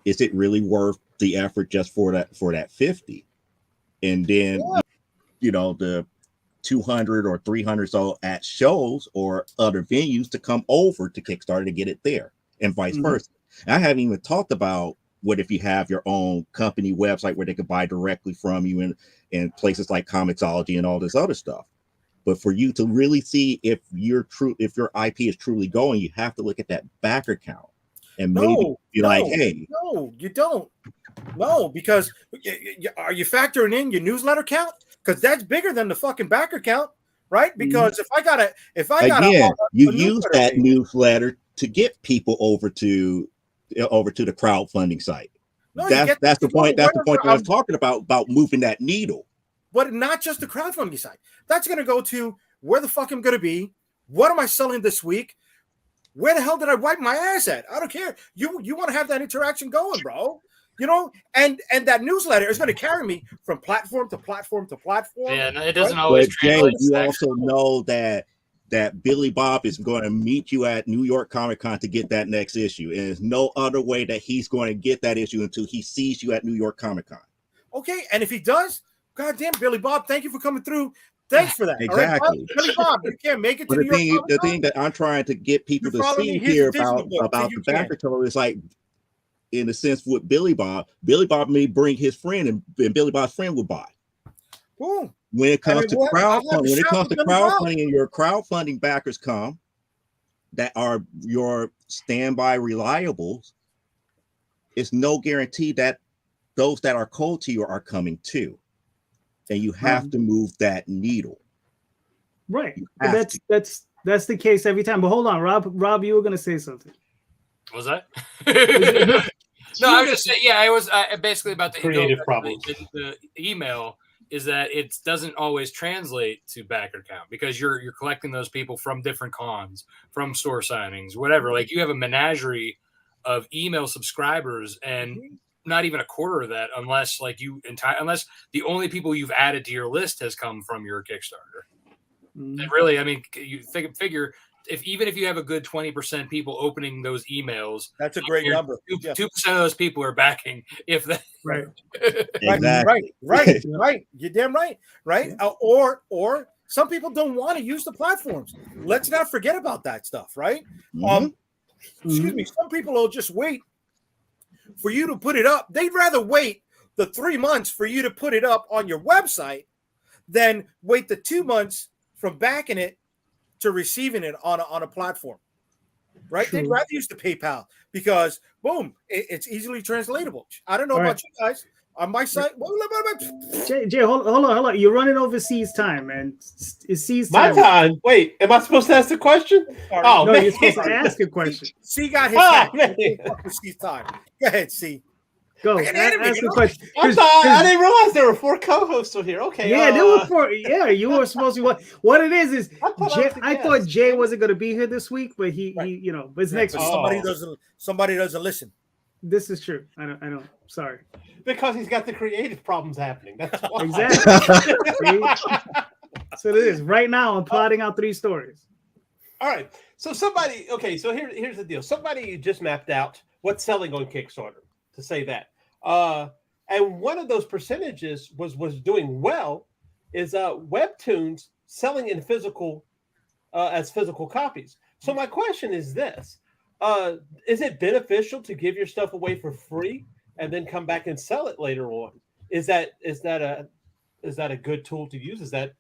is it really worth the effort just for that 50? And then, the 200 or 300 so at shows or other venues to come over to Kickstarter to get it there, and vice versa. I haven't even talked about what if you have your own company website where they could buy directly from you in places like Comixology and all this other stuff. But for you to really see if your IP is truly going, you have to look at that backer count and maybe be like, hey, no, you don't. No, because are you factoring in your newsletter count? Because that's bigger than the fucking backer count, right? Because if I got you use that newsletter to get people over to the crowdfunding site. No, that's the point. That's the point that I was talking about moving that needle. But not just the crowdfunding site. That's going to go to where the fuck I'm going to be. What am I selling this week? Where the hell did I wipe my ass at? I don't care. You want to have that interaction going, bro. And that newsletter is going to carry me from platform to platform to platform. Yeah, no, it doesn't always translate. James, you also know that Billy Bob is going to meet you at New York Comic Con to get that next issue. And there's no other way that he's going to get that issue until he sees you at New York Comic Con. Okay, and if he does, goddamn, Billy Bob, thank you for coming through. Thanks for that. Exactly. All right, Billy Bob, you can't make it to New York. The thing that I'm trying to get people to see here about the backer total is like, in a sense, with Billy Bob may bring his friend, and Billy Bob's friend would buy. Cool. When it comes to crowdfunding, and your crowdfunding backers come, that are your standby reliables, it's no guarantee that those that are cold to you are coming too, and you have to move that needle. Right. That's the case every time. But hold on, Rob, you were going to say something. Was that? No, I was just saying. Yeah, I was basically about the creative problems. The email is that it doesn't always translate to backer count because you're collecting those people from different cons, from store signings, whatever. Like you have a menagerie of email subscribers, and not even a quarter of that, unless unless the only people you've added to your list has come from your Kickstarter. And really, I mean, you figure. Even if you have a good 20% people opening those emails, that's a great number. 2% of those people are backing. If that right, exactly. right. You're damn right. Right. Or some people don't want to use the platforms. Let's not forget about that stuff. Right. Excuse me. Some people will just wait for you to put it up. They'd rather wait the 3 months for you to put it up on your website than wait the 2 months from backing it to receiving it on a platform, right? True. They'd rather use the PayPal because, boom, it's easily translatable. I don't know about you guys. On my site, Jay, hold on. You're running over C's time, man. It's C's time. My time. Wait, am I supposed to ask the question? Oh, no, you're supposed to ask a question. C got his time. C's time. Go ahead, C. Go. Ask the question. I didn't realize there were 4 co-hosts here. Okay. Yeah, there were 4. Yeah, you were supposed to. What it is I thought Jay wasn't going to be here this week, but he but it's next week. Somebody doesn't listen. This is true. I don't. Sorry. Because he's got the creative problems happening. That's why. Exactly. So it is. Right now, I'm plotting out 3 stories. All right. So somebody, okay, so here's the deal. Somebody just mapped out what's selling on Kickstarter, to say that. And one of those percentages was doing well is webtoons selling in physical as physical copies. So my question is this: is it beneficial to give your stuff away for free and then come back and sell it later on? Is that a good tool to use? Is that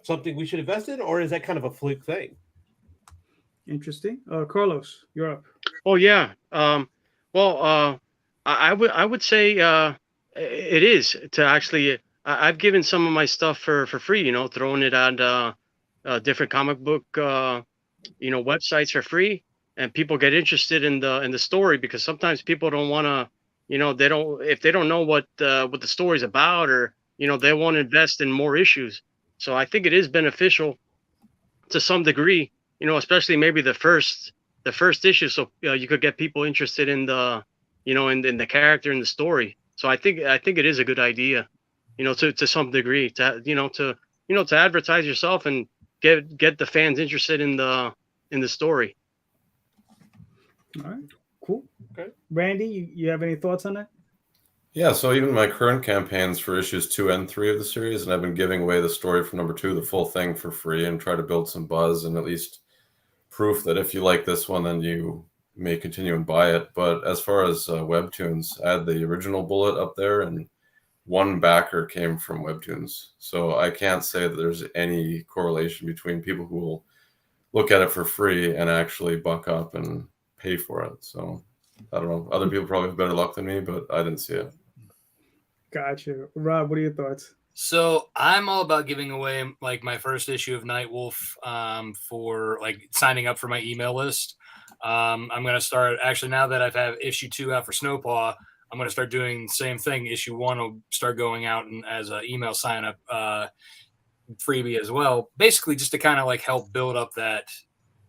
something we should invest in, or is that kind of a fluke thing? Interesting. Carlos, you're up. Oh yeah. I would say it is to actually. I've given some of my stuff for free. You know, throwing it on different comic book websites for free, and people get interested in the story, because sometimes people don't want to. You know, if they don't know what the story's about, or they won't invest in more issues. So I think it is beneficial to some degree. You know, especially maybe the first issue, so you could get people interested in the in the character and the story. So I think it is a good idea, to some degree, to advertise yourself and get the fans interested in the story. All right, cool. Okay, Randy, you have any thoughts on that? Yeah, so even my current campaigns for issues 2 and 3 of the series, and I've been giving away the story from number 2, the full thing, for free, and try to build some buzz and at least proof that if you like this one, then you may continue and buy it. But as far as webtoons, I had the original Bullet up there, and one backer came from webtoons. So I can't say that there's any correlation between people who will look at it for free and actually buck up and pay for it. So I don't know. Other people probably have better luck than me, but I didn't see it. Gotcha. Rob, what are your thoughts? So I'm all about giving away like my first issue of Nightwolf for like signing up for my email list. I'm going to start, actually, now that I've had issue 2 out for Snowpaw, I'm going to start doing the same thing. Issue 1 will start going out and as an email sign up freebie as well. Basically just to kind of like help build up that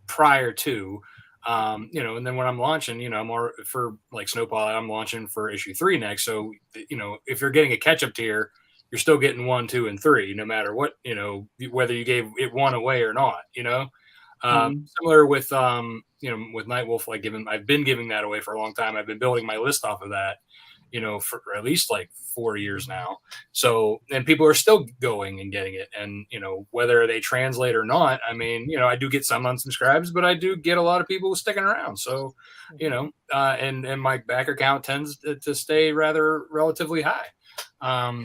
prior to, and then when I'm launching, more for like Snowpaw, I'm launching for issue 3 next. So, if you're getting a catch-up tier, you're still getting 1, 2, and 3, no matter what, whether you gave it 1 away or not, Similar with, with Nightwolf, like I've been giving that away for a long time. I've been building my list off of that, for at least like 4 years now. So, and people are still going and getting it. And, whether they translate or not, I mean, I do get some unsubscribes, but I do get a lot of people sticking around. So, and my backer count tends to stay relatively high.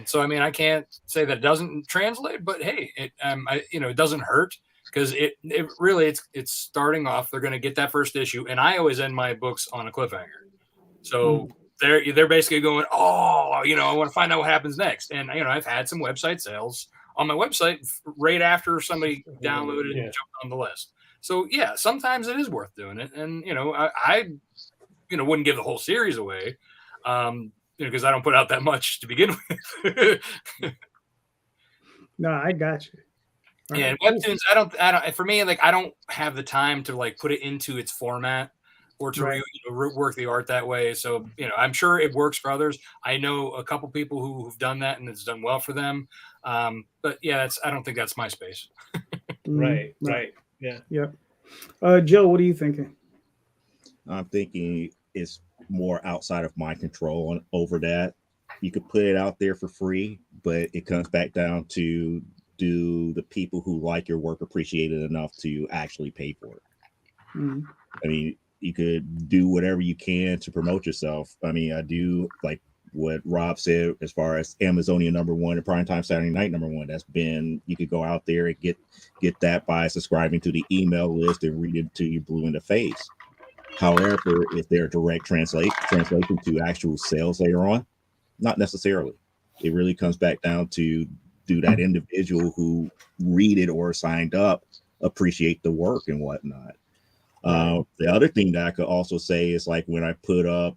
So, I mean, I can't say that it doesn't translate, but hey, it doesn't hurt, because it really, it's starting off. They're going to get that first issue, and I always end my books on a cliffhanger. So they're basically going, I want to find out what happens next. And I've had some website sales on my website right after somebody downloaded and jumped on the list. So yeah, sometimes it is worth doing it. And I wouldn't give the whole series away. Because I don't put out that much to begin with. No, I got you. All right. Webtoons, I don't. For me, like I don't have the time to like put it into its format or to work the art that way. So I'm sure it works for others. I know a couple people who've done that and it's done well for them. But yeah, I don't think that's my space. Right. Yeah. Joe, what are you thinking? I'm thinking it's more outside of my control over that. You could put it out there for free, but it comes back down to, do the people who like your work appreciate it enough to actually pay for it? I mean, you could do whatever you can to promote yourself. I mean, I do like what Rob said as far as Amazonia #1 and Primetime Saturday Night #1. That's been, you could go out there and get that by subscribing to the email list and read it till you're blue in the face. However, if they're direct translation to actual sales later on, not necessarily. It really comes back down to, do that individual who read it or signed up appreciate the work and whatnot. The other thing that I could also say is like when I put up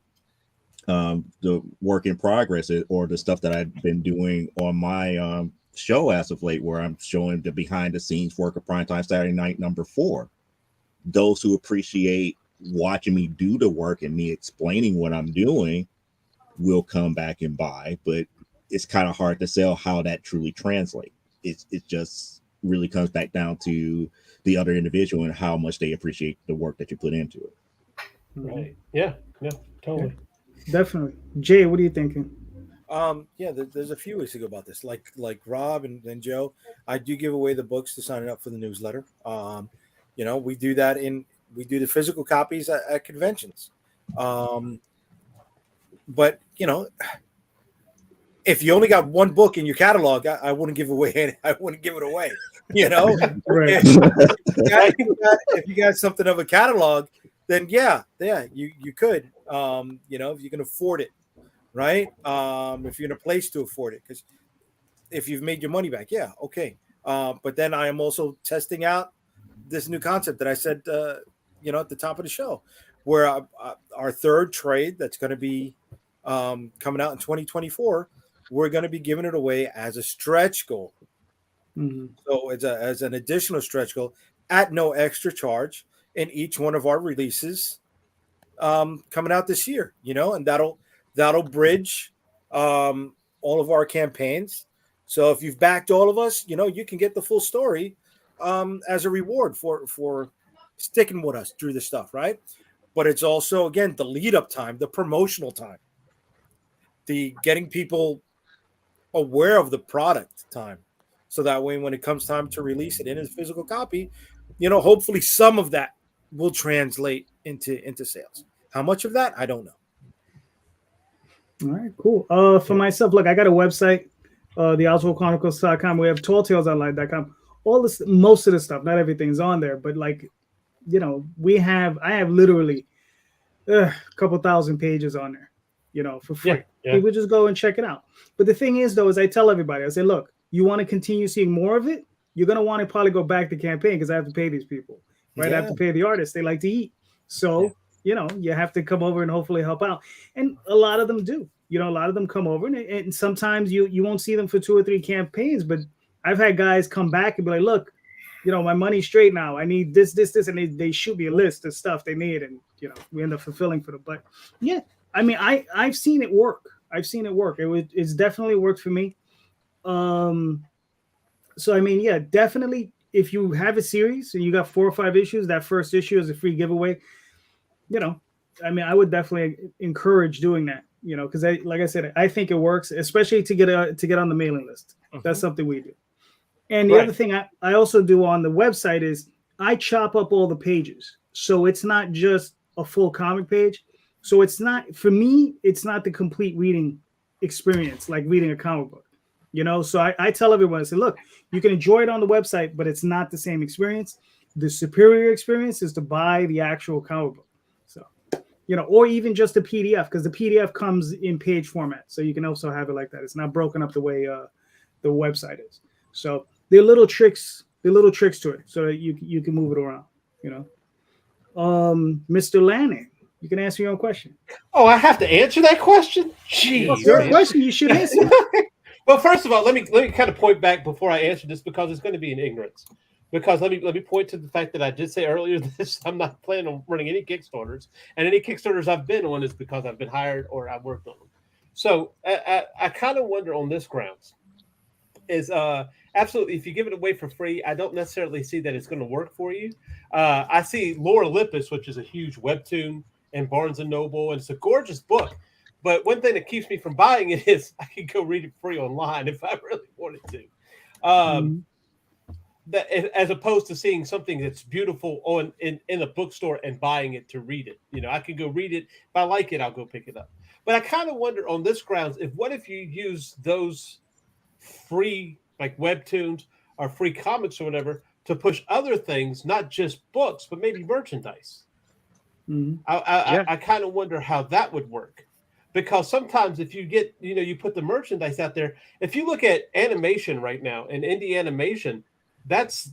the work in progress or the stuff that I've been doing on my show as of late, where I'm showing the behind the scenes work of Primetime Saturday Night #4. Those who appreciate watching me do the work and me explaining what I'm doing will come back and buy, but it's kind of hard to sell how that truly translates. It's just really comes back down to the other individual and how much they appreciate the work that you put into it. Right. Yeah. Yeah. Totally. Definitely. Jay, what are you thinking? Yeah, there's a few ways to go about this. Like Rob and Joe, I do give away the books to sign up for the newsletter. We do that we do the physical copies at conventions. But if you only got one book in your catalog, I wouldn't give away. I wouldn't give it away. Right. If you got something of a catalog, then yeah, you could. If you can afford it, right? If you're in a place to afford it, because if you've made your money back, yeah, okay. But then I am also testing out this new concept that I said, at the top of the show, where our third trade that's going to be coming out in 2024, we're going to be giving it away as a stretch goal. Mm-hmm. So it's as an additional stretch goal at no extra charge in each one of our releases coming out this year, and that'll bridge all of our campaigns. So if you've backed all of us, you can get the full story as a reward for sticking with us through the stuff, right? But it's also, again, the lead up time, the promotional time, the getting people aware of the product time. So that way, when it comes time to release it in a physical copy, hopefully some of that will translate into sales. How much of that? I don't know. All right, cool. For myself, look, I got a website, theoswaldchronicles.com. We have talltalesonline.com. Most of the stuff, not everything's on there, but I have literally a couple thousand pages on there, for free. Yeah. People just go and check it out. But the thing is, though, is I tell everybody, I say, look, you want to continue seeing more of it, you're going to want to probably go back to campaign because I have to pay these people, right? Yeah. I have to pay the artists. They like to eat. So, you have to come over and hopefully help out. And a lot of them do. A lot of them come over and sometimes you won't see them for 2 or 3 campaigns, but I've had guys come back and be like, look, my money's straight now. I need this, and they shoot me a list of stuff they need, and we end up fulfilling for them. But yeah, I mean, I've seen it work. It's definitely worked for me. So I mean, yeah, definitely. If you have a series and you got 4 or 5 issues, that first issue is a free giveaway. I mean, I would definitely encourage doing that. Because like I said, I think it works, especially to get on the mailing list. That's something we do. And the other thing I also do on the website is I chop up all the pages. So it's not just a full comic page. So it's not, for me, it's not the complete reading experience, like reading a comic book, So I tell everyone, I say, look, you can enjoy it on the website, but it's not the same experience. The superior experience is to buy the actual comic book. So, or even just a PDF, because the PDF comes in page format. So you can also have it like that. It's not broken up the way the website is. So there are little tricks to it so that you can move it around, Mr. Lanning, you can answer your own question. Oh, I have to answer that question? Jeez. Well, your question, you should answer. Well, first of all, let me kind of point back before I answer this, because it's going to be in ignorance. Because let me point to the fact that I did say earlier this, I'm not planning on running any Kickstarters, and any Kickstarters I've been on is because I've been hired or I've worked on them. So I kind of wonder on this grounds is absolutely, if you give it away for free, I don't necessarily see that it's going to work for you. I see Lore Olympus, which is a huge webtoon in Barnes & Noble, and it's a gorgeous book. But one thing that keeps me from buying it is I can go read it free online if I really wanted to. That, as opposed to seeing something that's beautiful in a bookstore and buying it to read it. I can go read it. If I like it, I'll go pick it up. But I kind of wonder on this grounds, what if you use those free, like webtoons or free comics or whatever, to push other things, not just books, but maybe merchandise? I kind of wonder how that would work. Because sometimes if you get, you put the merchandise out there, if you look at animation right now and indie animation, that's,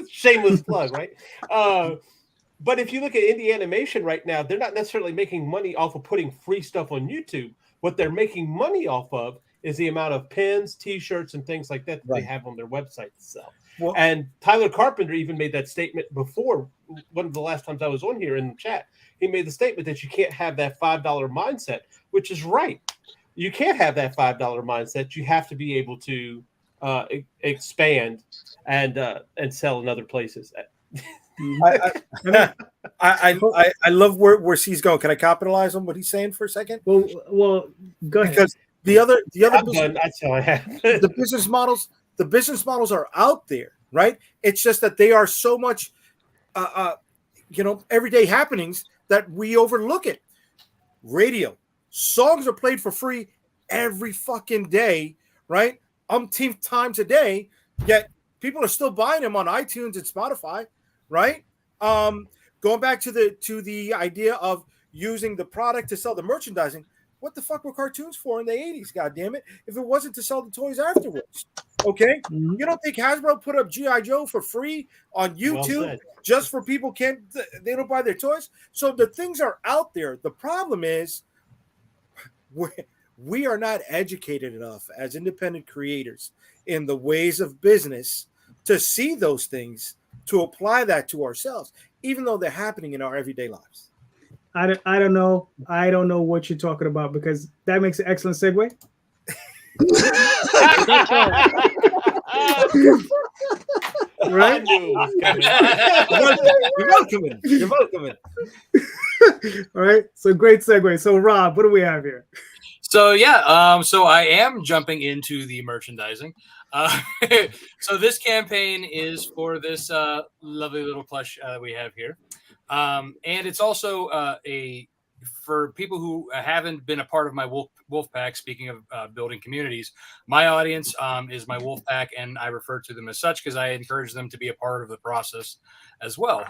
shameless plug, right? But if you look at indie animation right now, they're not necessarily making money off of putting free stuff on YouTube. What they're making money off of is the amount of pins, T-shirts, and things like that they have on their website to sell. Well, and Tyler Carpenter even made that statement before. One of the last times I was on here in the chat, he made the statement that you can't have that $5 mindset, which is right. You can't have that $5 mindset. You have to be able to expand and sell in other places. I love where C's going. Can I capitalize on what he's saying for a second? Well, go ahead. Because the other That's how I have. the business models are out there, right? It's just that they are so much, everyday happenings that we overlook it. Radio songs are played for free every fucking day, right? Umpteenth times a day, yet people are still buying them on iTunes and Spotify, right? Going back to the idea of using the product to sell the merchandising. What the fuck were cartoons for in the 80s, God damn it, if it wasn't to sell the toys afterwards? Okay? Mm-hmm. You don't think Hasbro put up G.I. Joe for free on YouTube just for people they don't buy their toys? So the things are out there. The problem is we are not educated enough as independent creators in the ways of business to see those things, to apply that to ourselves, even though they're happening in our everyday lives. I don't know. I don't know what you're talking about, because that makes an excellent segue. Right? You're welcome. All right. So great segue. So Rob, what do we have here? So yeah, so I am jumping into the merchandising. So this campaign is for this lovely little plush we have here. And it's also for people who haven't been a part of my wolf pack. Speaking of building communities, my audience is my wolf pack, and I refer to them as such because I encourage them to be a part of the process as well.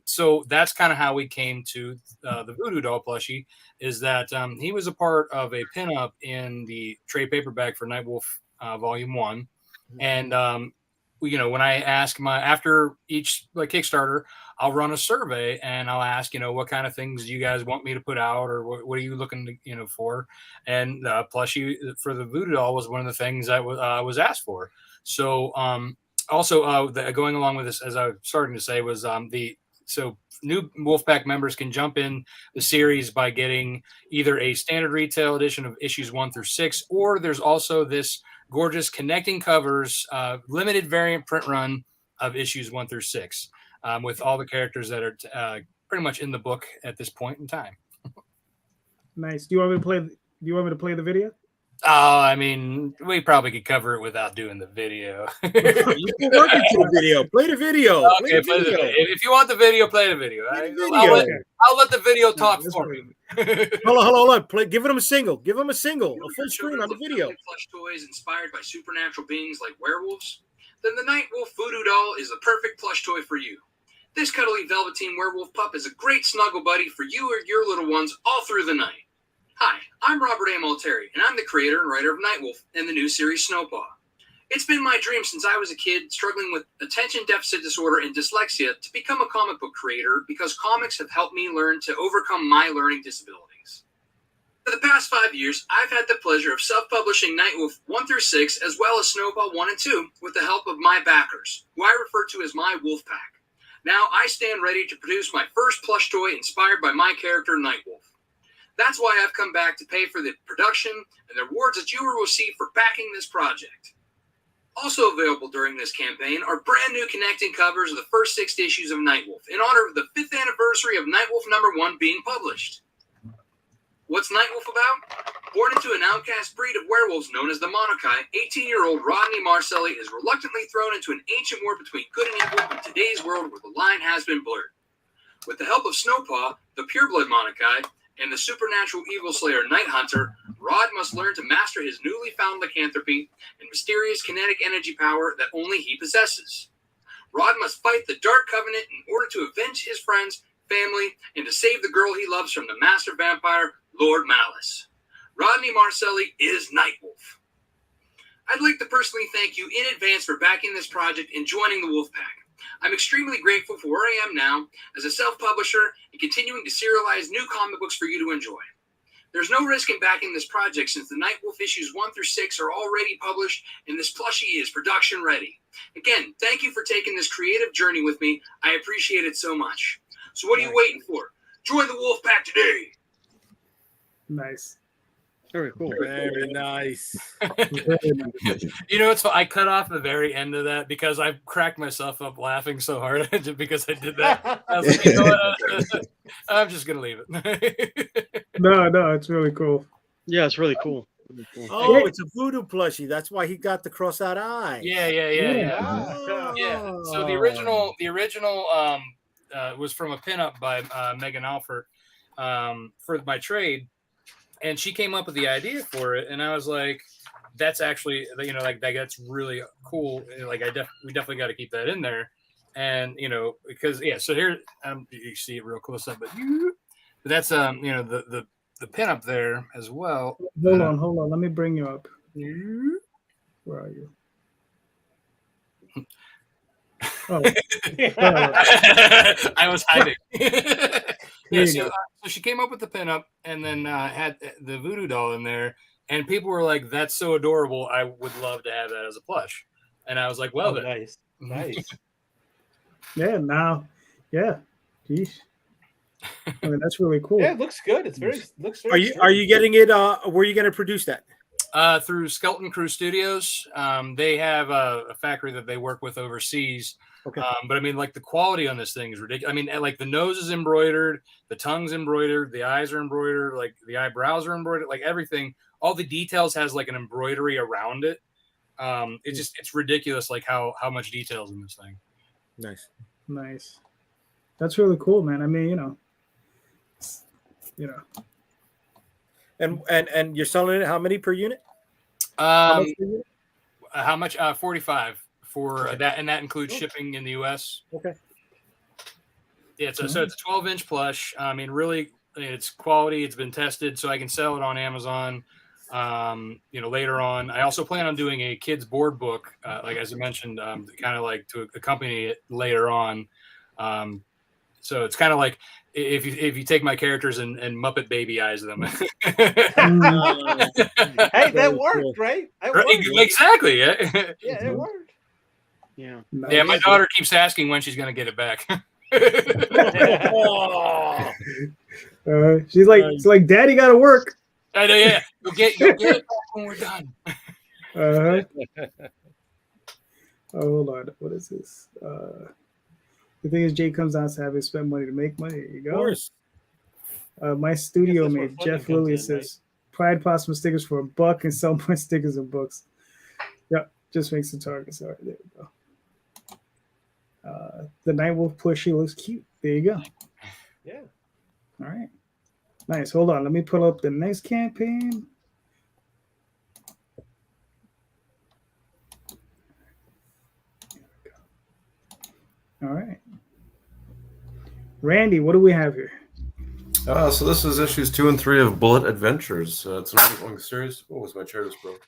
So that's kind of how we came to the Voodoo Doll plushie, is that he was a part of a pinup in the trade paperback for Nightwolf Volume 1. And when I ask after each Kickstarter, I'll run a survey and I'll ask, what kind of things do you guys want me to put out, or what are you looking to, for? And plushie for the Voodoo Doll was one of the things that was asked for. So also going along with this, as I was starting to say, was so new Wolfpack members can jump in the series by getting either a standard retail edition of issues 1 through 6, or there's also this gorgeous connecting covers, limited variant print run of issues 1 through 6, with all the characters that are pretty much in the book at this point in time. Nice. Do you want me to play the video? Oh, I mean, we probably could cover it without doing the video. You can work into the video. Play the video. Okay, play the video. If you want the video, play the video. I'll let the video talk for me. Hold on. Give them a single. Give them a single. A full screen on the video. Plush toys inspired by supernatural beings like werewolves? Then the Nightwolf Voodoo Doll is the perfect plush toy for you. This cuddly velveteen werewolf pup is a great snuggle buddy for you or your little ones all through the night. Hi, I'm Robert A. Multari, and I'm the creator and writer of Nightwolf and the new series Snowpaw. It's been my dream since I was a kid struggling with attention deficit disorder and dyslexia to become a comic book creator, because comics have helped me learn to overcome my learning disabilities. For the past 5 years, I've had the pleasure of self-publishing Nightwolf 1 through 6, as well as Snowpaw 1 and 2, with the help of my backers, who I refer to as my wolf pack. Now I stand ready to produce my first plush toy inspired by my character Nightwolf. That's why I've come back to pay for the production and the rewards that you will receive for backing this project. Also available during this campaign are brand new connecting covers of the first 6 issues of Nightwolf in honor of the 5th anniversary of Nightwolf #1 being published. What's Nightwolf about? Born into an outcast breed of werewolves known as the Monokai, 18-year-old Rodney Marcelli is reluctantly thrown into an ancient war between good and evil in today's world where the line has been blurred. With the help of Snowpaw, the pureblood Monokai, and the supernatural evil slayer Night Hunter, Rod must learn to master his newly found lycanthropy and mysterious kinetic energy power that only he possesses. Rod must fight the Dark Covenant in order to avenge his friends, family, and to save the girl he loves from the master vampire, Lord Malice. Rodney Marcelli is Nightwolf. I'd like to personally thank you in advance for backing this project and joining the Wolfpack. I'm extremely grateful for where I am now as a self-publisher and continuing to serialize new comic books for you to enjoy. There's no risk in backing this project since the Nightwolf issues 1 through 6 are already published and this plushie is production ready. Again, thank you for taking this creative journey with me. I appreciate it so much. So what are you waiting for? Join the Wolfpack today. Nice. Very cool. Very nice. Very nice. You know, I cut off the very end of that because I cracked myself up laughing so hard just because I did that. I was like, you know what? I'm just gonna leave it. No, it's really cool. Yeah, it's really cool. Really cool. Oh, it's a voodoo plushie. That's why he got the cross-out eye. Yeah. So the original was from a pinup by Megan Alford for my trade, and she came up with the idea for it, and I was like, "That's actually, you know, like that's really cool. Like we definitely got to keep that in there." And you know, because so here you see it real close up, but that's you know the pinup there as well. Hold on. Let me bring you up. Where are you? Oh, I was hiding. So she came up with the pinup and then had the voodoo doll in there, and people were like, "That's so adorable! I would love to have that as a plush." And I was like, "Well, then." Nice. Yeah. Geez. I mean, that's really cool. Yeah, it looks good. It's looks Are very. you getting it? Where are you going to produce that? Through Skeleton Crew Studios. They have a factory that they work with overseas. Okay. But I mean, like the quality on this thing is ridiculous. I mean, like the nose is embroidered, the tongue's embroidered, the eyes are embroidered, like the eyebrows are embroidered, like everything. All the details has like an embroidery around it. It's ridiculous, like how much details in this thing. Nice. That's really cool, man. I mean, you know. And you're selling it how many per unit? How much? 45 for that, and that includes shipping in the US. Okay. Yeah, so it's a 12-inch plush. I mean, really, it's quality. It's been tested, so I can sell it on Amazon. Later on, I also plan on doing a kids board book, like as I mentioned, kind of like to accompany it later on. So it's kind of like if you take my characters and Muppet Baby eyes them. Hey, that worked, right? That worked. Exactly. Yeah. Yeah, it worked. Yeah. Yeah, my daughter keeps asking when she's going to get it back. She's like, it's like, Daddy got to work. I know, yeah. You'll get it back when we're done. Oh, hold on. What is this? The thing is, Jay comes out to have his spend money to make money. There you go. Of course. My studio That's where mate, funding Jeff comes Lilly, in, says, Pride Possum stickers for $1 and sell my stickers and books. Yep, just makes the targets. All right, there we go. The Nightwolf plushie looks cute. There you go. Yeah. All right. Nice. Hold on. Let me pull up the next campaign. All right. Randy, what do we have here? So this is issues 2 and 3 of Bullet Adventures. It's an ongoing series. What was my chair just broke?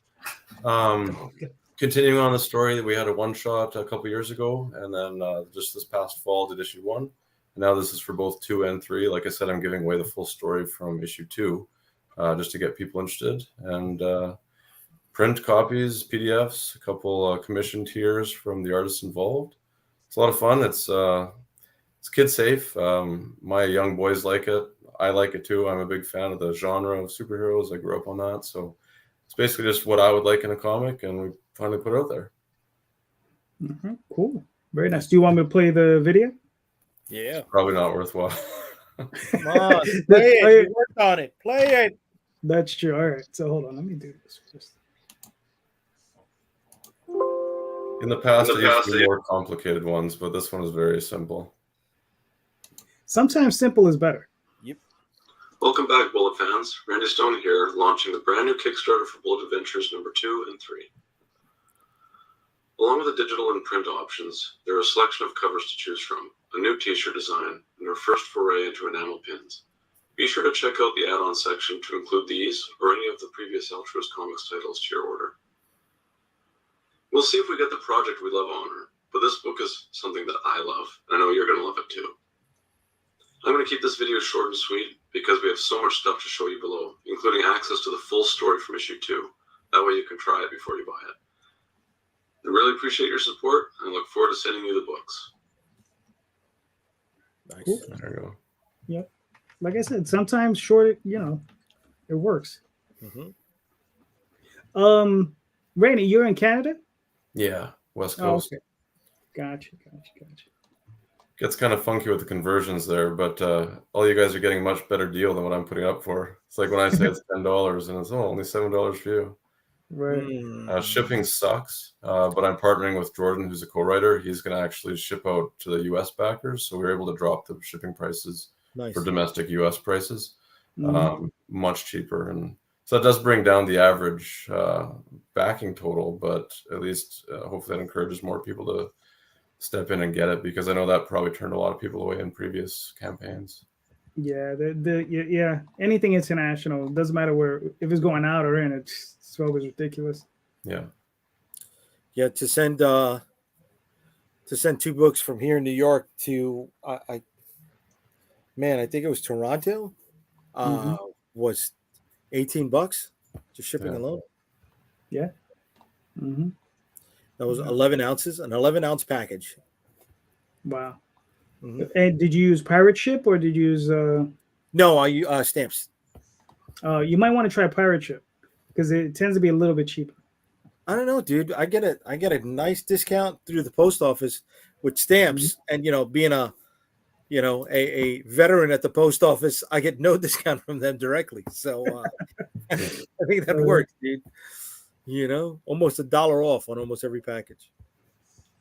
Continuing on the story, we had a one-shot a couple years ago, and then just this past fall did issue 1. And now this is for both 2 and 3. Like I said, I'm giving away the full story from issue 2 just to get people interested. And print copies, PDFs, a couple commission tiers from the artists involved. It's a lot of fun. It's kid safe. My young boys like it. I like it too. I'm a big fan of the genre of superheroes. I grew up on that. So it's basically just what I would like in a comic, and we finally put it out there. Mm-hmm. Cool. Very nice. Do you want me to play the video? Yeah. Probably not worthwhile. Come on. Play it. You worked on it. Play it. That's true. All right. So hold on. Let me do this first. In the past, I used to do more complicated ones, but this one is very simple. Sometimes simple is better. Yep. Welcome back, Bullet fans. Randy Stone here, launching the brand new Kickstarter for Bullet Adventures number 2 and 3. Along with the digital and print options, there are a selection of covers to choose from, a new t-shirt design, and our first foray into enamel pins. Be sure to check out the add-on section to include these or any of the previous Altruist Comics titles to your order. We'll see if we get the project we love honor, but this book is something that I love, and I know you're going to love it too. I'm going to keep this video short and sweet because we have so much stuff to show you below, including access to the full story from issue 2. That way you can try it before you buy it. I really appreciate your support, and I look forward to sending you the books. Nice. Cool. There you go. Yep. Like I said, sometimes short, it works. Mm-hmm. Randy, you're in Canada? Yeah, West Oh, Coast. okay. Gotcha. Gets kind of funky with the conversions there, but all you guys are getting a much better deal than what I'm putting up for. It's like when I say it's $10 and it's only $7 for you. Right. Shipping sucks, but I'm partnering with Jordan, who's a co-writer. He's going to actually ship out to the U.S. backers, so we're able to drop the shipping prices for domestic U.S. prices much cheaper, and so that does bring down the average backing total. But at least hopefully that encourages more people to step in and get it, because I know that probably turned a lot of people away in previous campaigns. Yeah, anything international, doesn't matter where, if it's going out or in, it's always ridiculous. Yeah. To send 2 books from here in New York to I think it was Toronto, was $18 just shipping alone. Yeah. Mm-hmm. That was 11 ounces, an 11-ounce package. Wow. And did you use pirate ship or did you use No, I use stamps. You might want to try pirate ship because it tends to be a little bit cheaper. I don't know, dude. I get a nice discount through the post office with stamps, and being a veteran at the post office, I get no discount from them directly. So I think that works, dude. Almost $1 off on almost every package.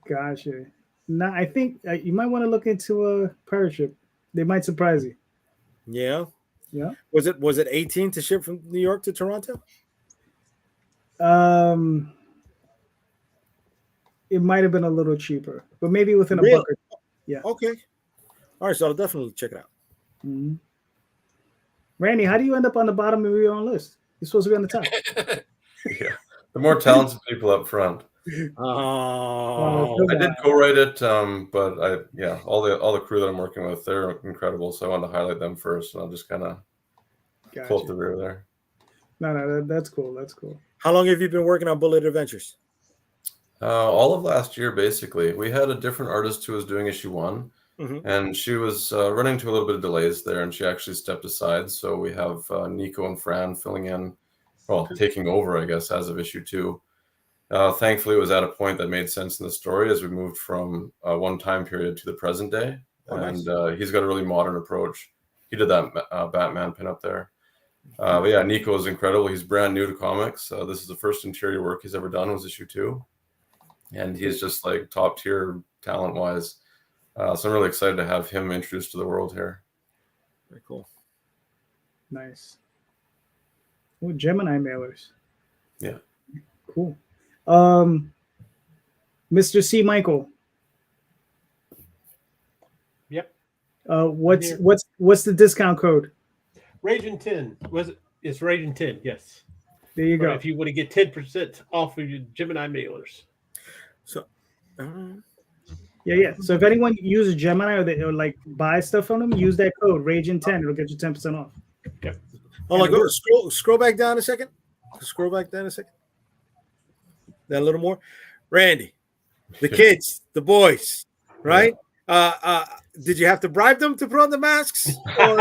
Gotcha. Now I think you might want to look into a pirate ship. They might surprise you. Yeah. Yeah. Was it 18 to ship from New York to Toronto? It might have been a little cheaper, but maybe within a buck. Yeah. Okay. All right, so I'll definitely check it out. Mm-hmm. Randy, how do you end up on the bottom of your own list? You're supposed to be on the top. Yeah, the more talented people up front. Oh, I did co-write it, but all the crew that I'm working with, they're incredible. So I wanted to highlight them first, and I'll just kind of pull up the rear there. No, that's cool. That's cool. How long have you been working on Bullet Adventures? All of last year, basically. We had a different artist who was doing issue 1, and she was running into a little bit of delays there, and she actually stepped aside. So we have Nico and Fran filling in, taking over, I guess, as of issue 2. Thankfully, it was at a point that made sense in the story as we moved from one time period to the present day. Nice. He's got a really modern approach. He did that Batman pin up there. But yeah, Nico is incredible. He's brand new to comics. This is the first interior work he's ever done, was issue 2. And he's just like top tier talent wise. So I'm really excited to have him introduced to the world here. Very cool. Nice. Oh, Gemini mailers. Yeah. Cool. Mr. C. Michael. Yep. What's the discount code? Raging 10. It's Raging 10, yes. There you go. If you want to get 10% off of your Gemini mailers. So yeah. So if anyone uses Gemini or like buy stuff from them, use that code Raging 10. It'll get you 10% off. Yep. Oh, go scroll back down a second. That a little more. Randy, the kids, the boys, right? Did you have to bribe them to put on the masks? Or,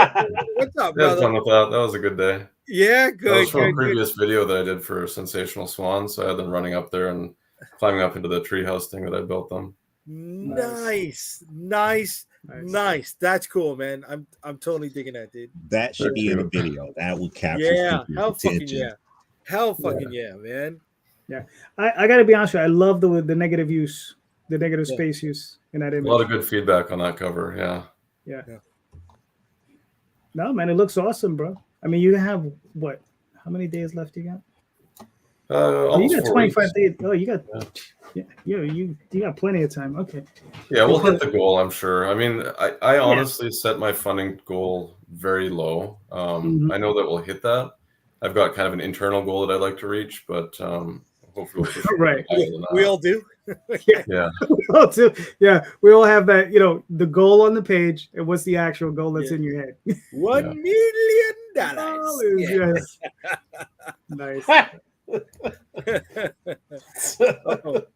what's up, brother? Fun with that. That was a good day. Yeah, good. That was from a previous video that I did for Sensational Swan. So I had them running up there and climbing up into the treehouse thing that I built them. Nice. That's cool, man. I'm totally digging that, dude. That should be in a video. That would capture people's attention. Hell fucking yeah, man. Yeah, I gotta be honest with you. I love the negative use, the negative space use in that image. A lot of good feedback on that cover. Yeah. No, man, it looks awesome, bro. I mean, you have what? How many days left you got? Almost you got 25 days. Oh, you got you got plenty of time. Okay. Yeah, we'll hit the goal, I'm sure. I mean, I honestly set my funding goal very low. I know that we'll hit that. I've got kind of an internal goal that I'd like to reach, but hopefully right. We all do. Yeah. We all do. Yeah, we all have that, the goal on the page and what's the actual goal that's in your head. $1 million. Yes. Nice.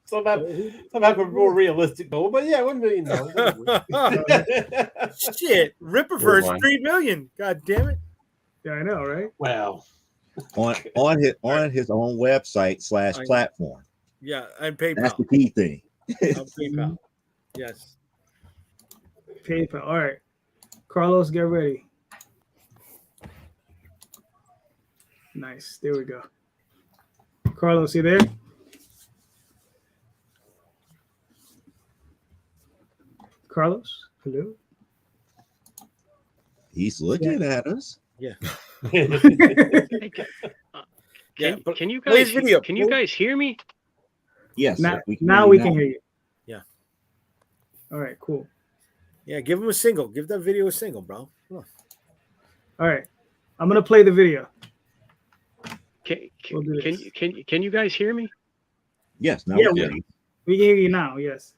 Somehow a more realistic goal, but yeah, $1 million. Shit, Ripper first $3 million. God damn it. Yeah, I know, right? Well, on his own website / platform. Yeah, and PayPal. That's the key thing. On PayPal. Yes. PayPal. All right. Carlos, get ready. Nice. There we go. Carlos, you there? Carlos? Hello? He's looking at us. Yeah. Can you guys video. Can you guys hear me? Yes. Now, we can hear you. Yeah. All right, cool. Yeah, give him a single. Give that video a single, bro. Come on. All right. I'm going to play the video. Can you guys hear me? Yes. Now Yeah, we can. We can hear you now, yes.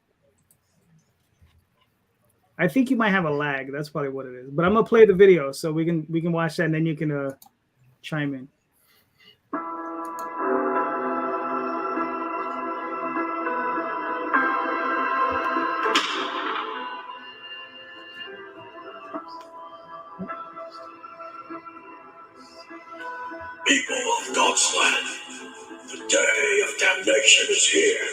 I think you might have a lag. That's probably what it is. But I'm going to play the video so we can watch that and then you can chime in. People of God's land, the day of damnation is here.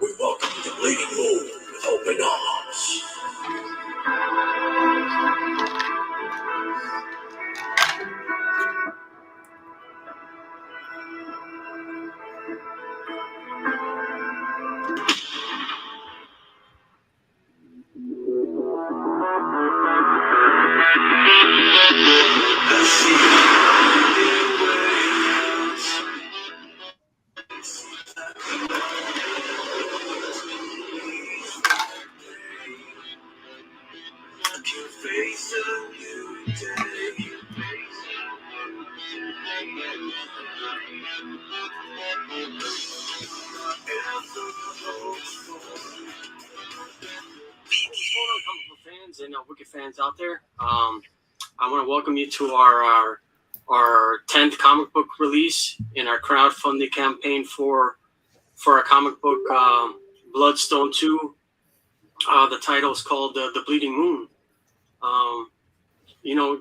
We welcome the bleeding moon with open arms. Fans and Wicked fans out there, I want to welcome you to our 10th comic book release in our crowdfunding campaign for our comic book Bloodstone 2. The title is called The Bleeding Moon.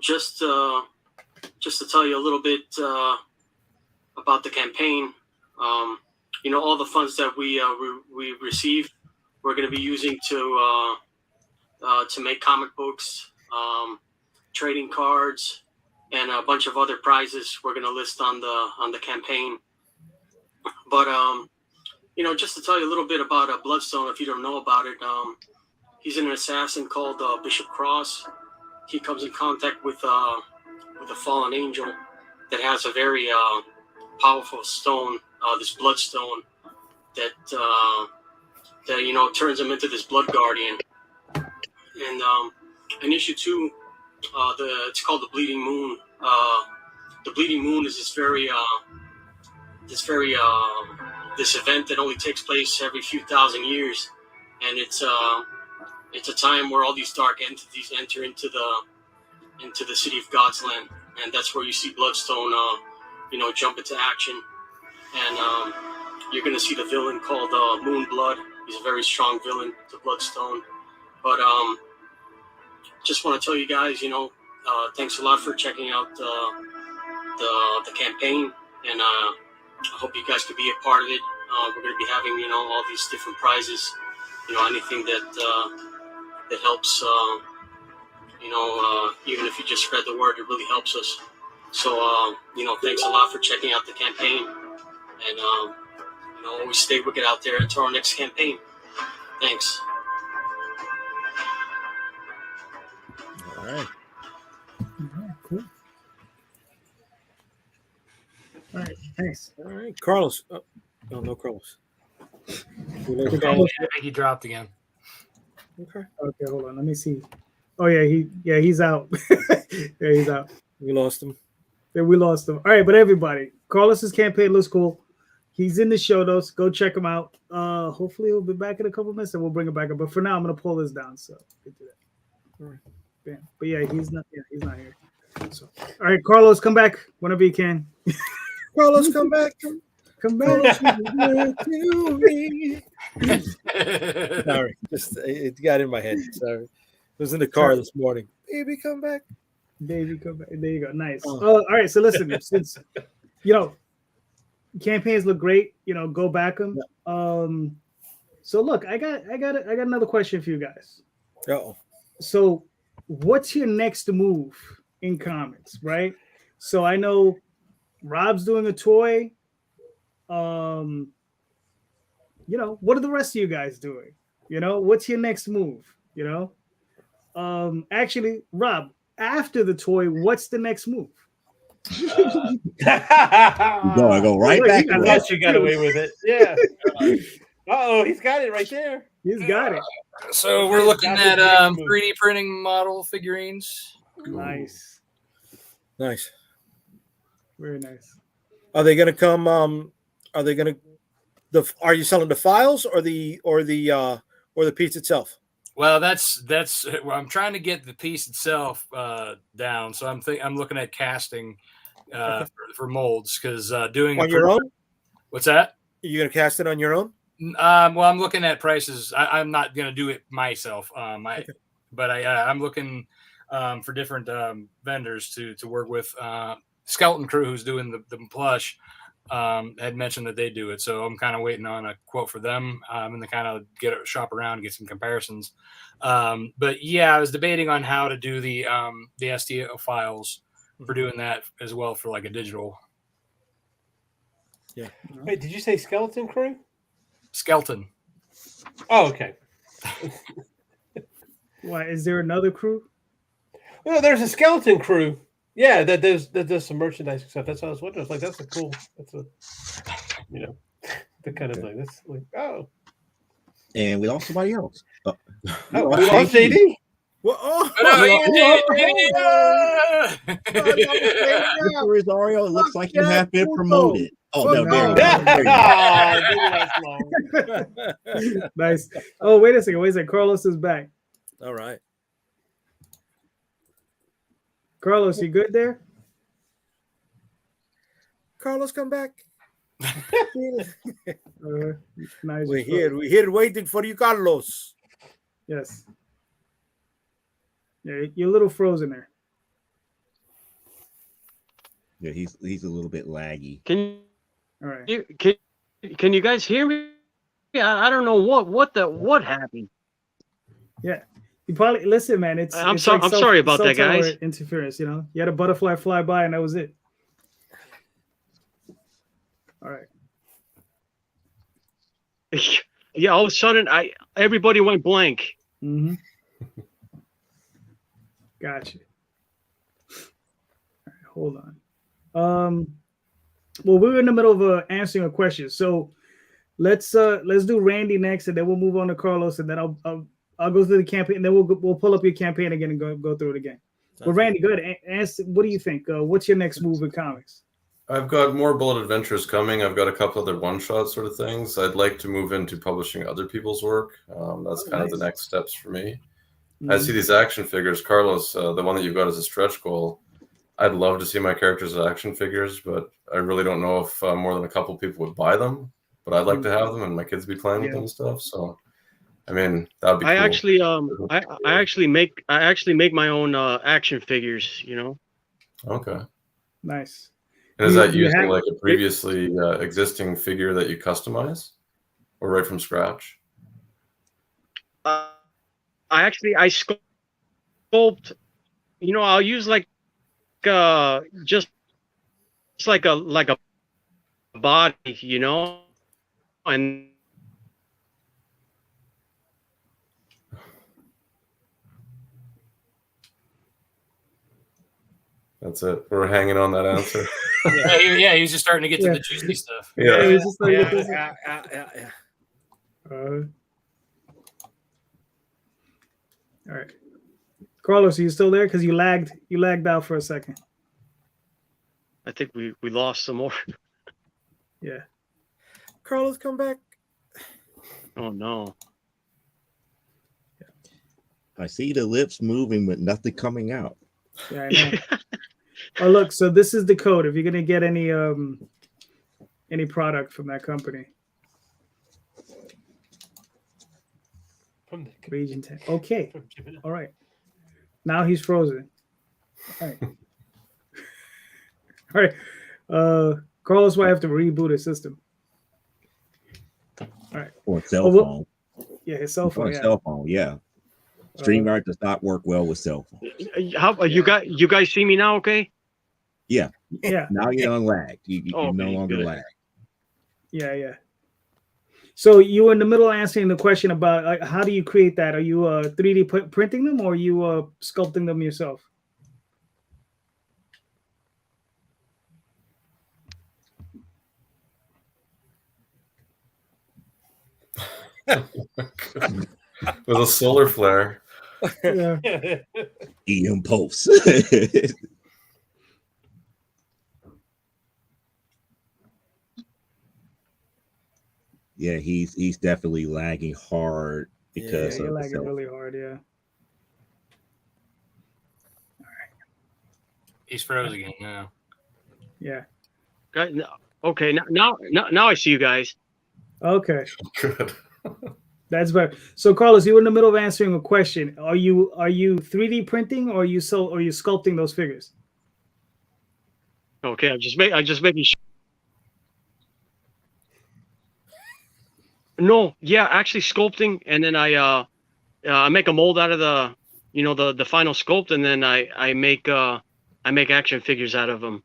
Just to tell you a little bit about the campaign, all the funds that we receive, we're going to be using to make comic books, trading cards, and a bunch of other prizes we're going to list on the campaign. But just to tell you a little bit about Bloodstone, if you don't know about it, he's an assassin called Bishop Cross. He comes in contact with a fallen angel that has a very powerful stone, this bloodstone that turns him into this blood guardian. And in issue 2, it's called the Bleeding Moon. The Bleeding Moon is this event that only takes place every few thousand years, and it's a time where all these dark entities enter into the city of God's land, and that's where you see Bloodstone, jump into action, and you're going to see the villain called Moonblood. He's a very strong villain to Bloodstone. But just want to tell you guys, thanks a lot for checking out the campaign, and I hope you guys could be a part of it. We're going to be having, all these different prizes, anything that helps, even if you just spread the word, it really helps us. So, thanks a lot for checking out the campaign, and, always stay wicked out there until our next campaign. Thanks. All right. Cool. All right, thanks. All right. Carlos. Oh, no, Carlos. We lost I Carlos. think he dropped again. Okay. Okay, hold on. Let me see. Oh yeah, he's out. Yeah, he's out. We lost him. Yeah, we lost him. All right, but everybody, Carlos's campaign looks cool. He's in the show notes. Go check him out. Hopefully he'll be back in a couple minutes and we'll bring him back up. But for now, I'm gonna pull this down. So get to that. All right. Yeah. But yeah, he's not here. So all right, Carlos, come back whenever you can. Carlos, come back. Come back. To me. Sorry, just it got in my head. Sorry, I was in the car this morning. Baby, come back. Davey, come back. There you go. Nice. All right. So listen, since campaigns look great, go back them. So look, I got another question for you guys. Uh-oh. So, what's your next move in comics, right? So I know Rob's doing a toy. What are the rest of you guys doing? What's your next move? Actually, Rob, after the toy, what's the next move? I go right back. I thought you got away with it. Yeah. Oh, he's got it right there. He's got it. So we're looking at 3D printing model figurines. Nice. Very nice. Are they going to come? Are they going to? Are you selling the files or the piece itself? Well, that's well, I'm trying to get the piece itself down. So I'm looking at casting for molds because doing on your own. What's that? Are you going to cast it on your own? Well, I'm looking at prices. I'm not going to do it myself. But I'm looking for different vendors to work with. Skeleton Crew, who's doing the plush, had mentioned that they do it. So I'm kind of waiting on a quote for them and to kind of shop around and get some comparisons. But yeah, I was debating on how to do the STO files for doing that as well for like a digital. Yeah. Wait, did you say Skeleton Crew? Skeleton. Oh, okay. Why is there another crew? Well, there's a Skeleton Crew. Yeah, that does some merchandise stuff. That's what I was wondering. I was like, that's the kind of thing. That's like, oh. And we lost somebody else. We lost JD. Well, Mr. Rosario, it looks like you have been promoted. Oh, no, there you go. Nice. Oh, wait a second. Carlos is back. All right. Carlos, you good there? Carlos, come back. Nice. We're here waiting for you, Carlos. Yes. Yeah, you're a little frozen there. Yeah, he's a little bit laggy. All right. Can you guys hear me? Yeah, I don't know what happened. Yeah. You probably listen, man. I'm sorry about that, guys. Interference, you had a butterfly fly by, and that was it. All right. Yeah, all of a sudden, everybody went blank. Mm-hmm. Gotcha. All right, hold on. Well, we were in the middle of answering a question, so let's do Randy next, and then we'll move on to Carlos, and then I'll go through the campaign, and then we'll pull up your campaign again and go through it again. But Randy, go ahead. Answer, what do you think? What's your next move in comics? I've got more bullet adventures coming. I've got a couple other one-shot sort of things. I'd like to move into publishing other people's work. That's kind of the next steps for me. I see these action figures. Carlos, the one that you've got as a stretch goal, I'd love to see my characters as action figures, but I really don't know if more than a couple people would buy them. But I'd like to have them and my kids be playing with them and stuff. So, I mean, that'd be cool. I actually make my own action figures. Okay. Nice. And is that using like a previously existing figure that you customize, or right from scratch? I sculpt. I'll use like just like a body, and That's it. We're hanging on that answer. Yeah, he was just starting to get to the juicy stuff. Yeah, he was just starting to get Yeah. All right. Carlos, are you still there? Because you lagged out for a second. I think we lost some more. Yeah. Carlos, come back. Oh no. I see the lips moving, but nothing coming out. Yeah, I know. Oh, look, so this is the code. If you're gonna get any product from that company. From the Region 10. Okay. All right. Now he's frozen. All right. All right. Carlos might have to reboot his system. All right. Or a cell phone. Yeah, his cell phone. Or a cell phone, yeah. StreamYard does not work well with cell phones. How you guys see me now? Okay. Yeah. Yeah. Now you're unlagged. You Okay, no longer good. lag. Yeah. So you were in the middle of answering the question about like, how do you create that? Are you 3D printing them or are you sculpting them yourself? With a solar flare. Yeah. EM pulse. Yeah, he's definitely lagging hard because you're of the lagging cell. really hard. Yeah. He's froze again now. Yeah. Okay. Now I see you guys. Okay. Good. That's better. So Carlos, you were in the middle of answering a question. Are you 3D printing or are you sculpting those figures? Okay, I just making sure. No, yeah, actually sculpting, and then I make a mold out of the the final sculpt, and then I make action figures out of them.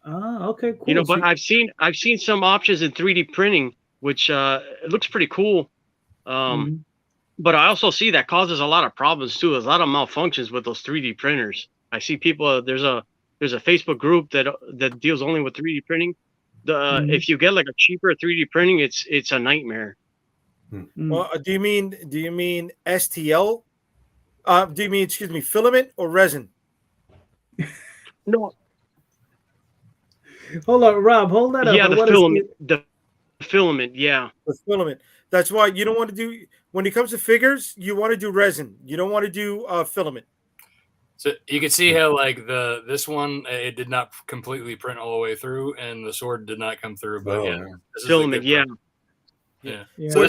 Ah, okay, cool. But I've seen some options in 3D printing, which it looks pretty cool. But I also see that causes a lot of problems too. There's a lot of malfunctions with those 3D printers. I see people. There's a Facebook group that deals only with 3D printing. If you get like a cheaper 3D printing, it's a nightmare. Well, do you mean STL? Do you mean filament or resin? No. Hold on, Rob. Hold that up. Yeah, the filament. Yeah. The filament. That's why you don't want to do, when it comes to figures, you want to do resin. You don't want to do filament. So you can see how like this one it did not completely print all the way through, and the sword did not come through. But this filament. Is yeah. So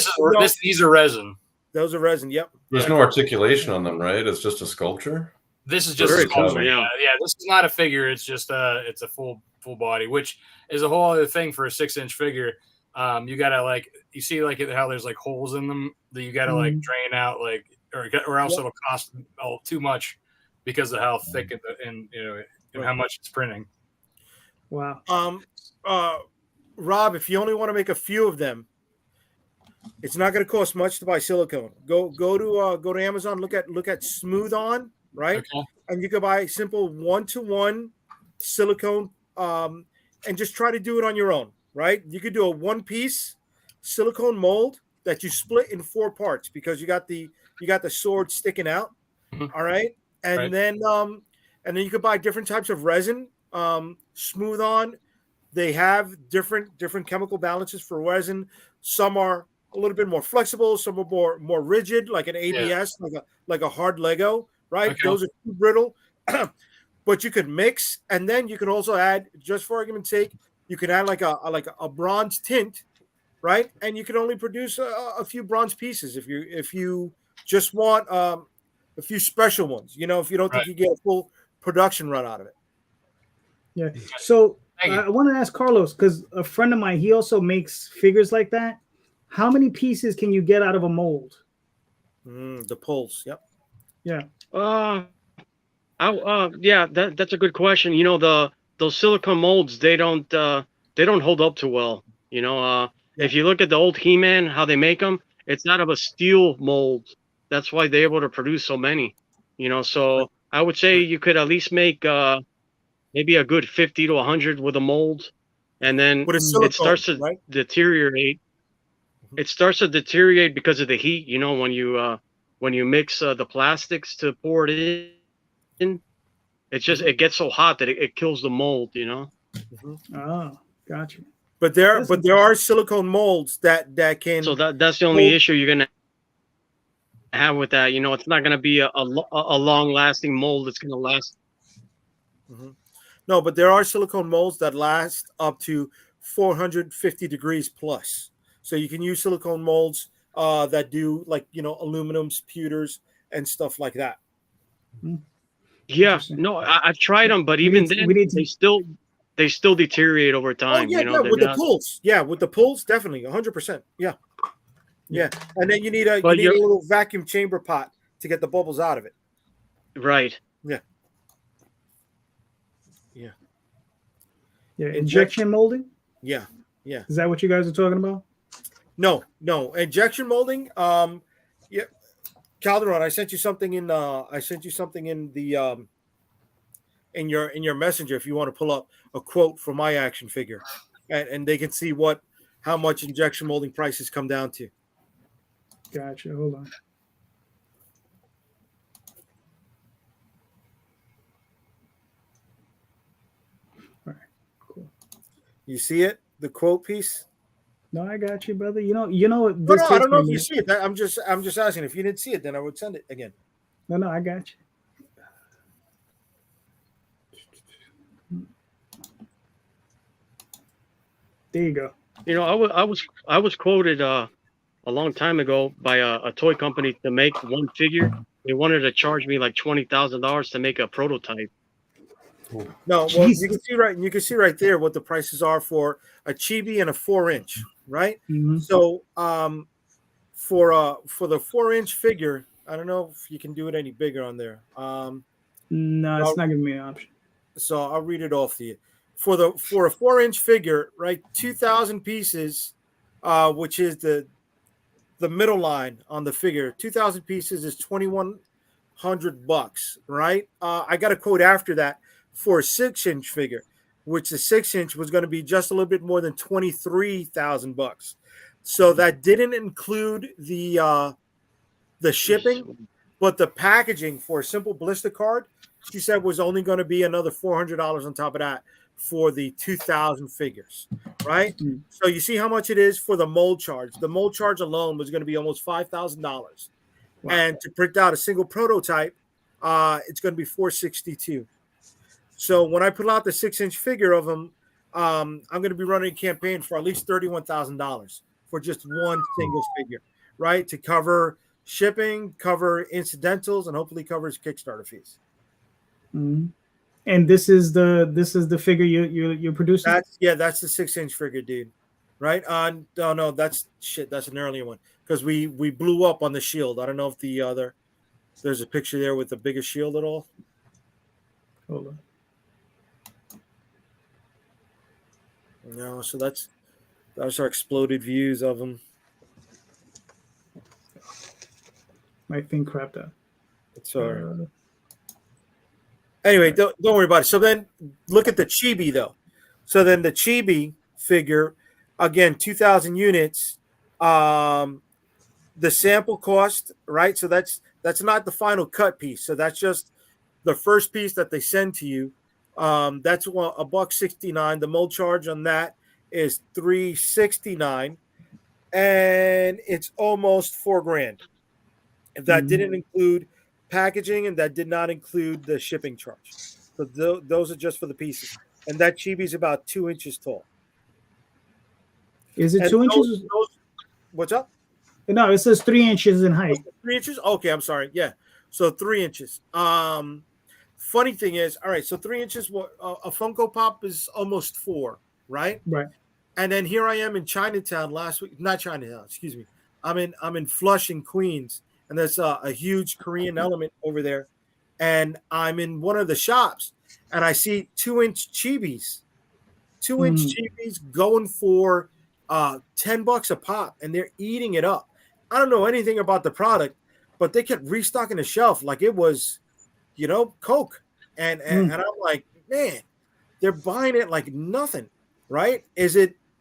these are resin. Those are resin. Yep. There's no articulation on them, right? It's just a sculpture. This is just a sculpture. Yeah. This is not a figure. It's just it's a full body, which is a whole other thing for a 6-inch figure. You gotta you see how there's like holes in them that you gotta like drain out or else it'll cost too much because of how thick and how much it's printing. Wow. Rob, if you only want to make a few of them, it's not going to cost much to buy silicone. Go to Amazon. Look at Smooth On, right? Okay. And you can buy simple 1-to-1 silicone, and just try to do it on your own, right? You could do a 1-piece silicone mold that you split in 4 parts because you got the sword sticking out. All right, and then you could buy different types of resin. Smooth On, they have different chemical balances for resin. Some are a little bit more flexible, some are more rigid, like an ABS, like a hard Lego, right? Okay. Those are too brittle. But you could mix, and then you can also add, just for argument's sake, you can add like a bronze tint, right? And you can only produce a few bronze pieces if you just want a few special ones. If you don't think you get a full production run out of it. Yeah. So I want to ask Carlos, because a friend of mine, he also makes figures like that. How many pieces can you get out of a mold? The pulls. Yep. Yeah. That's a good question. Those silicone molds, they don't hold up too well. If you look at the old He-Man, how they make them, it's out of a steel mold. That's why they're able to produce so many. So I would say you could at least make maybe a good 50 to 100 with a mold, and then it starts to deteriorate. It starts to deteriorate because of the heat. When you mix the plastics to pour it in, it gets so hot that it kills the mold. Oh, gotcha. But there are silicone molds that can. So that's the only issue you're gonna have with that. It's not gonna be a long lasting mold that's gonna last. No, but there are silicone molds that last up to 450 degrees plus. So you can use silicone molds that do aluminums, pewters, and stuff like that. Yeah, Interesting. no, I've tried them, but We even need to- then, we need to- they still deteriorate over Oh time. yeah, You know, yeah, they're with the not. pulls. Yeah, with the pulls, definitely 100%. Yeah. Yeah. And then you need a But you're little vacuum chamber pot to get the bubbles out of it. right. Yeah. Yeah. Yeah, injection molding. Yeah. Yeah. Is that what you guys are talking about? No. Injection molding. Yeah. Calderon, I sent you something in the in your messenger if you want to pull up a quote from my action figure. And they can see how much injection molding prices come down to. Gotcha. Hold on. All right. Cool. You see it? The quote piece? No, I got you, brother. You know what? No, This I takes don't know me if you a see it. I'm just asking. If you didn't see it, then I would send it again. minute. No, I got you. There you go. You know, I was quoted a long time ago by a toy company to make one figure. They wanted to charge me like $20,000 to make a prototype. No, well, Jesus. you can see right there what the prices are for a chibi and a 4-inch, right? Mhm. So, for the 4-inch figure, I don't know if you can do it any bigger on there. No, it's not giving me an option. So I'll read it off to you. For a 4-inch figure, right? 2,000 pieces, which is the middle line on the figure. 2,000 pieces is $2,100, right? I got a quote after that for a 6-inch figure, which the 6-inch was going to be just a little bit more than $23,000. So that didn't include the shipping, but the packaging for a simple blister card, she said, was only going to be another $400 on top of that for the 2,000 figures, right? Mm. So you see how much it is for the mold charge. The mold charge alone was going to be almost $5,000, and to print out a single prototype, it's going to be $462. So when I put out the 6-inch figure of them, I'm going to be running a campaign for at least $31,000 for just one single figure, right? To cover shipping, cover incidentals, and hopefully covers Kickstarter fees. Mhm. And this is the figure you're producing. That's the 6-inch figure, dude. Right? No, that's an earlier one because we blew up on the shield. I don't know if there's a picture there with the bigger shield at all. Hold on. No, so that's our exploded views of them. My thing crapped out. It's all right. Anyway, don't worry about it. So then look at the chibi though. So then the chibi figure, again, 2,000 units. The sample cost, right? So that's not the final cut piece. So that's just the first piece that they send to you. That's $169. The mold charge on that is $369, and it's almost $4,000. That didn't include packaging, and that did not include the shipping charge. So those are just for the pieces. And that chibi is about 2 inches tall. Is it 2 inches? What's up? No, it says 3 inches in height. 3 inches? Okay, I'm sorry. Yeah. So 3 inches. Funny thing is, all right, so 3 inches, a Funko Pop is almost 4, right? Right. And then here I am in Chinatown last week. Not Chinatown, excuse me. I'm in Flushing, Queens, and there's a huge Korean element over there. And I'm in one of the shops, and I see 2-inch chibis. 2-inch chibis going for $10 a pop, and they're eating it up. I don't know anything about the product, but they kept restocking the shelf like it was, Coke. And I'm like, man, they're buying it like nothing, right?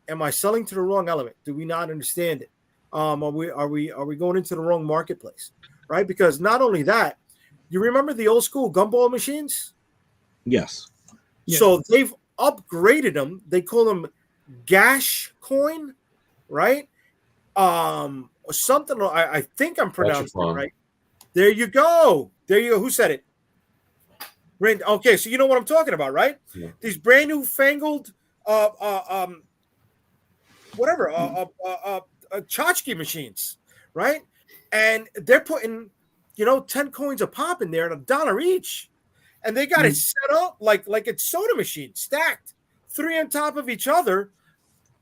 Am I selling to the wrong element? Do we not understand it? Are we going into the wrong marketplace, right? Because not only that, you remember the old school gumball machines? Yes. So they've upgraded them. They call them Gash Coin, right? Something. I think I'm pronouncing it right. There you go. Who said it? Okay, so you know what I'm talking about, right? Yeah. These brand new fangled, tchotchke machines, right? And they're putting, 10 coins a pop in there at $1 each. and they got it set up like it's soda machine, stacked 3 on top of each other,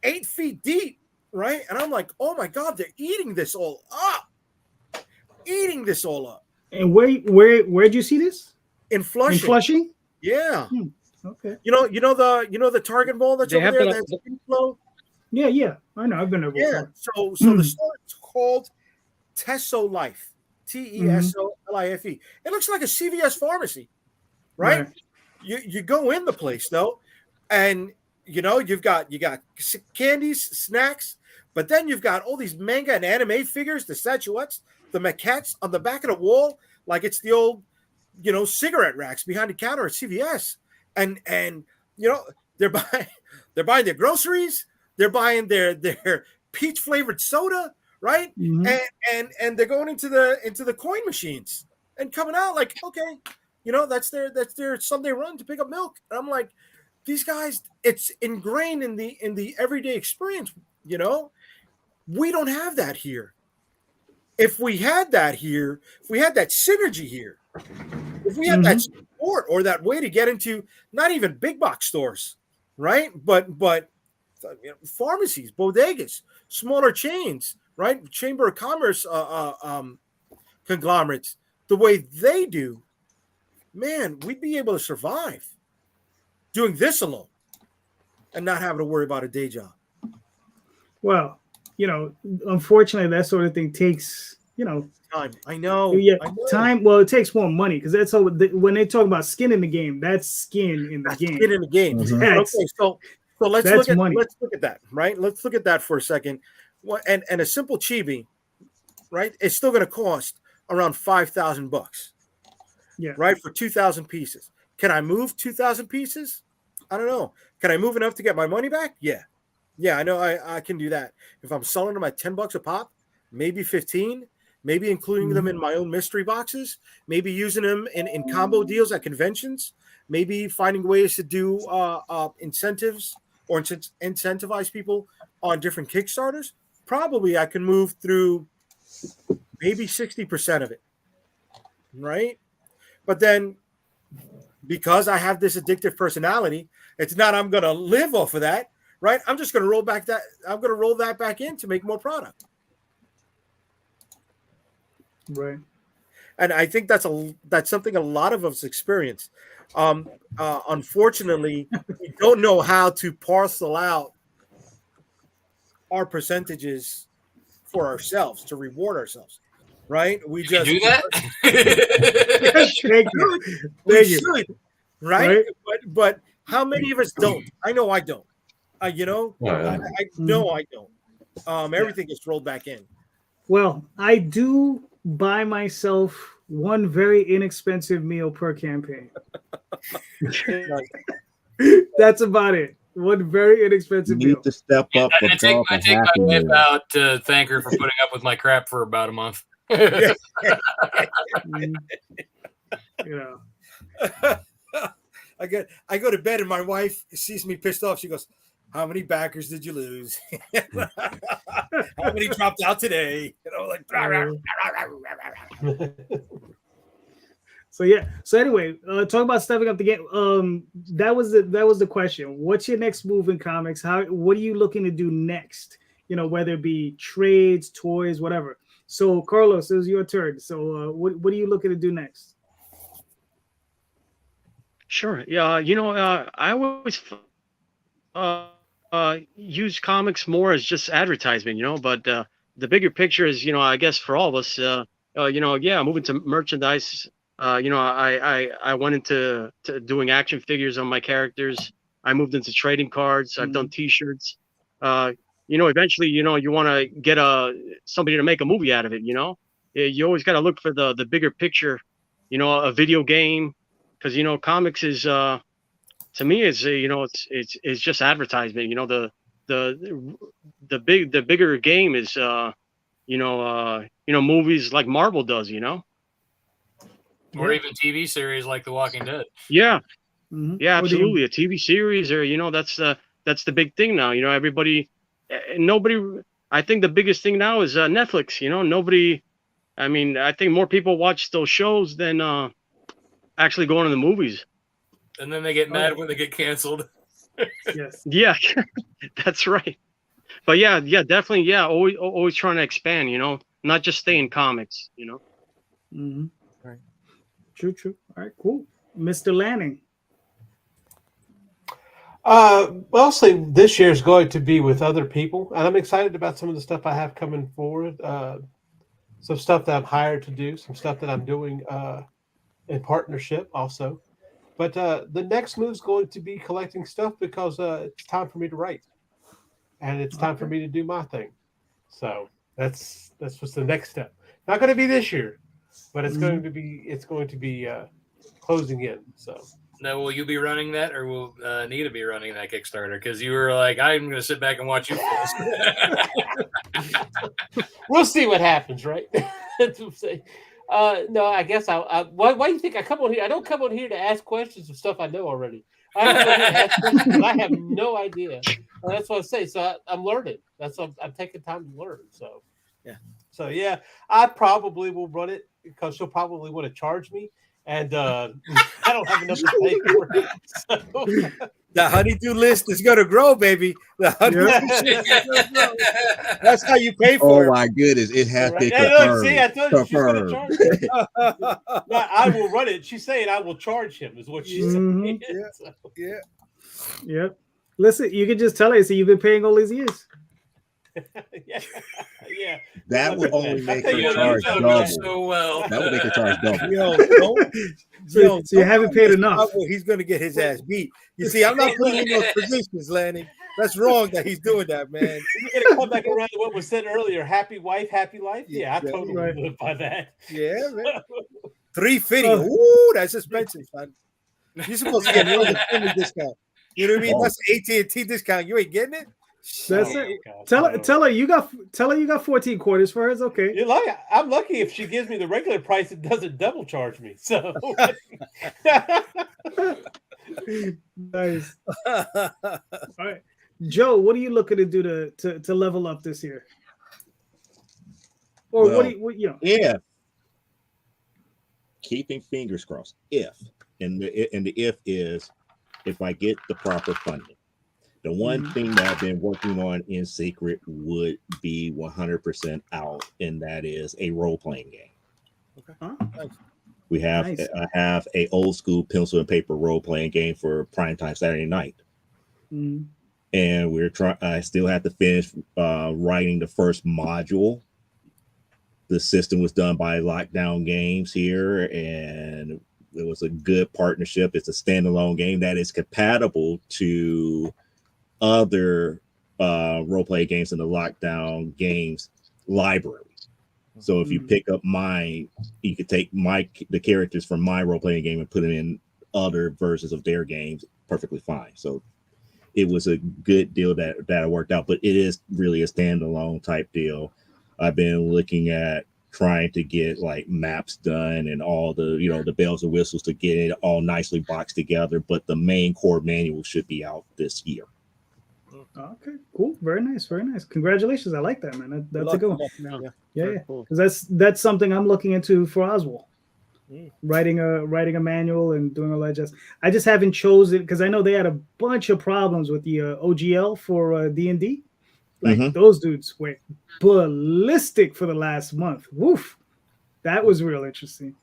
8 feet deep, right? And I'm like, oh my God, they're eating this all up. And where'd you see this? In Flushing. In Flushing? Yeah. Okay. You know the Target Mall that's over there. That's Inflow. Yeah. I know. I've been there before. Yeah. So the store is called Teso Life. TESOLIFE. It looks like a CVS pharmacy, right? You go in the place though, and you've got candies, snacks, but then you've got all these manga and anime figures, the statuettes, the maquettes on the back of the wall, like it's the old, cigarette racks behind the counter at CVS, and they're buying their groceries, they're buying their peach flavored soda, right? And they're going into the coin machines and coming out like, okay, that's their Sunday run to pick up milk. And I'm like, these guys, it's ingrained in the everyday experience. We don't have that here. If we had that here, if we had that synergy here, if we had that support or that way to get into not even big box stores, right? But pharmacies, bodegas, smaller chains, right? Chamber of Commerce conglomerates, the way they do, man, we'd be able to survive doing this alone and not having to worry about a day job. Well, unfortunately, that sort of thing takes, time. I know. Yeah, I know. time. Well, it takes more money because that's how when they talk about skin in the game, that's skin in the game. Skin in the game. Okay, so let's look at that, right? Let's look at that for a second. And a simple chibi, right? It's still going to cost around $5,000. Yeah. Right, for 2,000 pieces. Can I move 2,000 pieces? I don't know. Can I move enough to get my money back? Yeah. I know I can do that. If I'm selling them at $10 a pop, maybe 15, maybe including them in my own mystery boxes, maybe using them in combo deals at conventions, maybe finding ways to do incentives or incentivize people on different Kickstarters. Probably I can move through maybe 60% of it, right? But then because I have this addictive personality, it's not I'm going to live off of that, right? I'm just going to roll that back in to make more product. Right. And I think that's something a lot of us experience. Unfortunately, we don't know how to parcel out our percentages for ourselves to reward ourselves, right? We just do that. Thank you. Right? But how many of us don't? I know I don't. I know I don't. Everything gets rolled back in. Well, I do buy myself one very inexpensive meal per campaign. That's about it. One very inexpensive meal. Need to step up. I take my wife out to thank her for putting up with my crap for about a month. I go to bed and my wife sees me pissed off. She goes, "How many backers did you lose? How many dropped out today?" Like. So yeah. So anyway, talk about stepping up the game. That was the question. What's your next move in comics? What are you looking to do next? Whether it be trades, toys, whatever. So Carlos, it was your turn. So what are you looking to do next? Sure. Yeah. I always use comics more as just advertisement, but the bigger picture is, I guess for all of us, moving to merchandise. I went into doing action figures on my characters. I moved into trading cards. I've done T-shirts. Eventually, you want to get somebody to make a movie out of it. You always got to look for the bigger picture. A video game, because comics is to me is it's just advertisement. The bigger game is movies like Marvel does. Or even TV series like The Walking Dead. Yeah. Mm-hmm. Yeah, absolutely. A TV series, or that's the big thing now. Everybody, nobody. I think the biggest thing now is Netflix. Nobody. I mean, I think more people watch those shows than actually going to the movies. And then they get mad when they get canceled. Yes. Yeah, that's right. But yeah, definitely, yeah. Always trying to expand, not just stay in comics, Mm-hmm. Right. True. All right, cool. Mr. Lanning. Mostly this year is going to be with other people, and I'm excited about some of the stuff I have coming forward. Some stuff that I'm hired to do, some stuff that I'm doing in partnership also. But the next move is going to be collecting stuff because it's time for me to write, and it's time for me to do my thing. So that's what's the next step. Not going to be this year, but it's going to be closing in. So. Now, will you be running that, or will Nita be running that Kickstarter? Because you were like, I'm going to sit back and watch you first. We'll see what happens, right? No, I guess why do you think I come on here? I don't come on here to ask questions of stuff I know already. I come on here to ask questions I have no idea. And that's what I say. So I'm learning. I'm taking time to learn. So yeah, I probably will run it because she'll probably want to charge me. And I don't have enough to pay for it. So. The honeydew list is gonna grow, baby. The honeydew list is gonna grow. That's how you pay for it. Oh my goodness, it has Right. been Yeah, look, confirmed. see, I told you she's gonna Confirmed. charge me. No, I will run it. She's saying I will charge him, is what she's saying. Yeah. So. Yeah. Yep. Listen, you can just tell her, so you've been paying all these years. Yeah. That would only make tell you her what, charge you double. so well. That would make her charge double. So you haven't paid enough. He's gonna get his ass beat. You see, I'm not putting him in those positions, Lanning. That's wrong that he's doing that, man. You're gonna come back around to what was said earlier. Happy wife, happy life. Yeah, I totally right. live by that. Yeah, man. $350. Ooh, that's expensive, son. You're supposed to get another family discount. You know what I mean? That's AT&T discount. You ain't getting it. That's it. Tell her you got 14 quarters for her. It's okay. You're lucky. I'm lucky if she gives me the regular price, it doesn't double charge me. So Nice. All right, Joe, what are you looking to do to level up this year? Or Well, what you know? If keeping fingers crossed, if the if is if I get the proper funding. The one thing that I've been working on in secret would be 100% out, and that is a role-playing game. Okay. Huh? We have Nice. I have a old school pencil and paper role-playing game for primetime Saturday night, Mhm. and we're trying. I still have to finish writing the first module. The system was done by Lockdown Games here, and it was a good partnership. It's a standalone game that is compatible to other role-play games in the Lockdown Games library. So if you pick up mine, you could take the characters from my role-playing game and put them in other versions of their games perfectly fine. So it was a good deal that worked out, but it is really a standalone type deal. I've been looking at trying to get like maps done and all the the bells and whistles to get it all nicely boxed together, but the main core manual should be out this year. Okay, cool. Very nice. Congratulations. I like that, man. That's a good one. Yeah. Cool. Because that's something I'm looking into for Oswald. Writing a manual and doing all that. I just haven't chosen because I know they had a bunch of problems with the OGL for D&D. Like those dudes went ballistic for the last month. Woof. That was real interesting.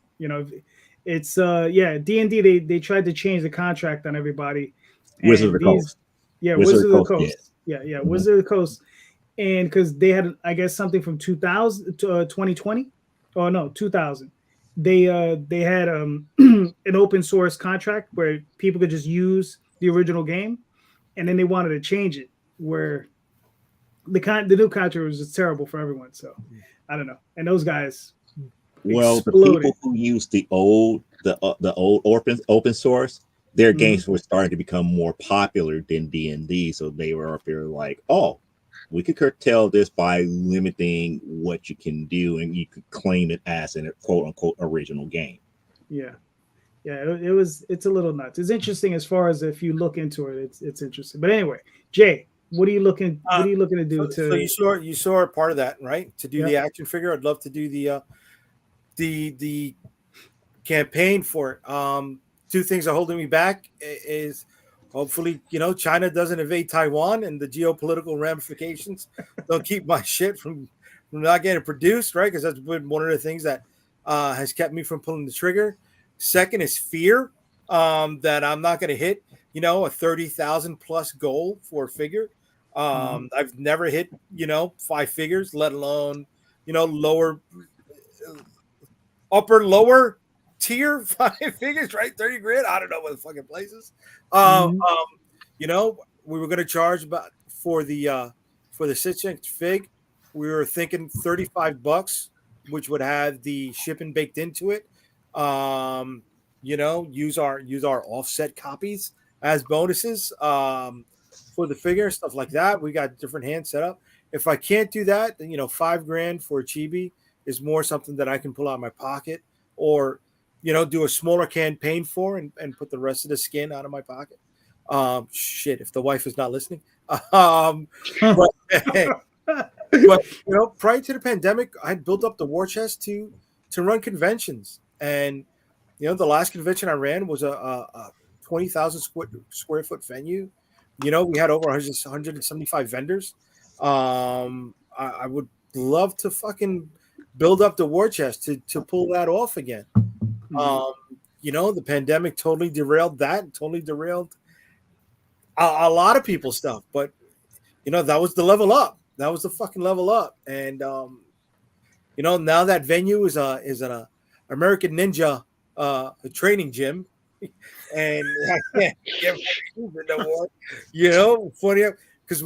It's D&D they tried to change the contract on everybody. Wizard of the Coast. Yeah, Wizard of the Coast. Yeah, Wizard of the Coast. And because they had, I guess, something from 2000 to 2020. Oh no, 2000. They had an open source contract where people could just use the original game, and then they wanted to change it where the new contract was just terrible for everyone. So I don't know. And those guys, well, exploded. The people who used the old open source, their games were starting to become more popular than D&D. So they were up there like, oh, we could curtail this by limiting what you can do, and you could claim it as a quote unquote original game. Yeah. It's a little nuts. It's interesting as far as if you look into it, it's interesting. But anyway, Jay, what are you looking to do? So you saw part of that, right? To do the action figure, I'd love to do the campaign for it. Two things are holding me back is hopefully, China doesn't invade Taiwan and the geopolitical ramifications don't keep my shit from not getting produced, right? Because that's been one of the things that has kept me from pulling the trigger. Second is fear that I'm not going to hit, a 30,000 plus goal for a figure. I've never hit, 5 figures, let alone, lower, upper, lower tier 5 figures, right? 30 grand. I don't know what the fucking place is. We were going to charge about for the 6-inch fig. We were thinking $35, which would have the shipping baked into it. Use our offset copies as bonuses for the figure, stuff like that. We got different hands set up. If I can't do that, then $5,000 for a chibi is more something that I can pull out of my pocket, or do a smaller campaign for and put the rest of the skin out of my pocket. Shit, if the wife is not listening. But prior to the pandemic, I had built up the war chest to run conventions, and the last convention I ran was a 20,000 square foot venue. We had over 175 vendors. I would love to fucking build up the war chest to pull that off again. The pandemic totally derailed that, totally derailed a lot of people's stuff. But that was the level up. That was the fucking level up. And now that venue is an American Ninja training gym. And I can't get no more. Funny because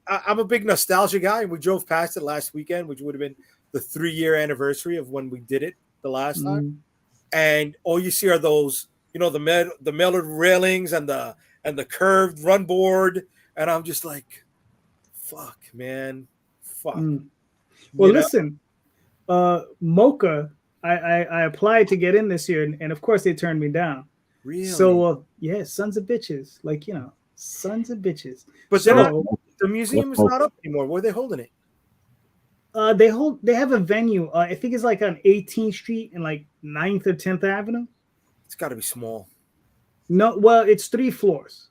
I'm a big nostalgia guy, and we drove past it last weekend, which would have been the 3-year anniversary of when we did it the last time. And all you see are those, the metal railings and the curved run board, and I'm just like, fuck, man, fuck. Well, listen, Mocha, I applied to get in this year, and of course they turned me down. Really? So sons of bitches, sons of bitches. But the museum is not up anymore. Where are they holding it? They have a venue. I think it's like on 18th Street and like 9th or 10th Avenue. It's got to be small. No, well, it's 3 floors.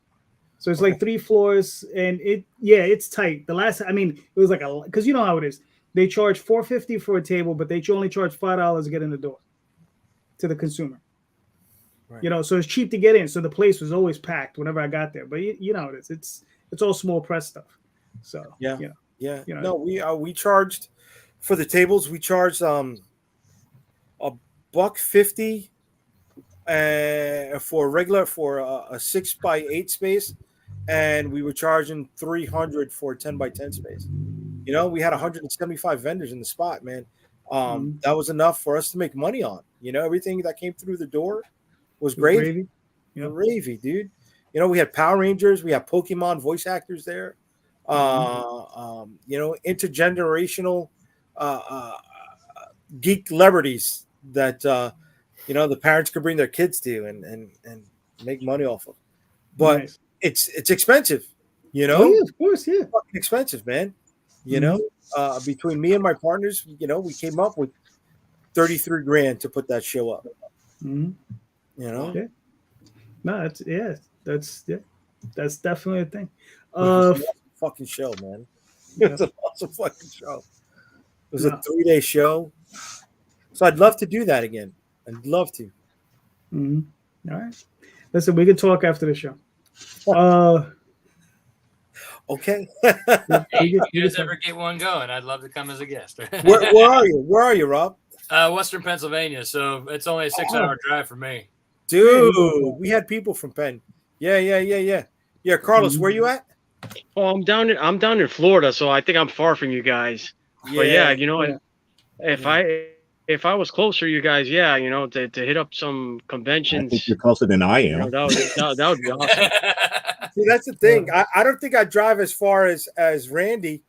So it's like 3 floors, and it's tight. The last, it was like because you know how it is. They charge $4.50 for a table, but they only charge $5 to get in the door to the consumer. Right. So it's cheap to get in. So the place was always packed whenever I got there. But you know how it is. It's all small press stuff. So yeah. No, we charged for the tables. We charged $1.50 for a 6x8 space, and we were charging $300 for a 10x10 space. We had 175 vendors in the spot, man. That was enough for us to make money on. Everything that came through the door was gravy. Gravy, dude. We had Power Rangers, we had Pokemon voice actors there. Intergenerational geek celebrities that the parents could bring their kids to and make money off of. But nice. It's expensive, Oh, yeah, of course, yeah. Fucking expensive, man. Between me and my partners, we came up with $33,000 to put that show up. Yeah. No, that's definitely a thing. Fucking show, man. It's an awesome fucking show. It was a 3-day show, so I'd love to do that again. I'd love to. All right. Listen, we can talk after the show. Okay. You guys ever get one going? I'd love to come as a guest. Where are you? Where are you, Rob? Western Pennsylvania, so it's only a 6-hour drive for me. Dude, we had people from Penn. Yeah. Yeah, Carlos, where you at? Oh, I'm down in Florida, so I think I'm far from you guys. Yeah, but if I was closer, you guys, to hit up some conventions. I think you're closer than I am. That would be awesome. See, that's the thing. I don't think I drive as far as Randy,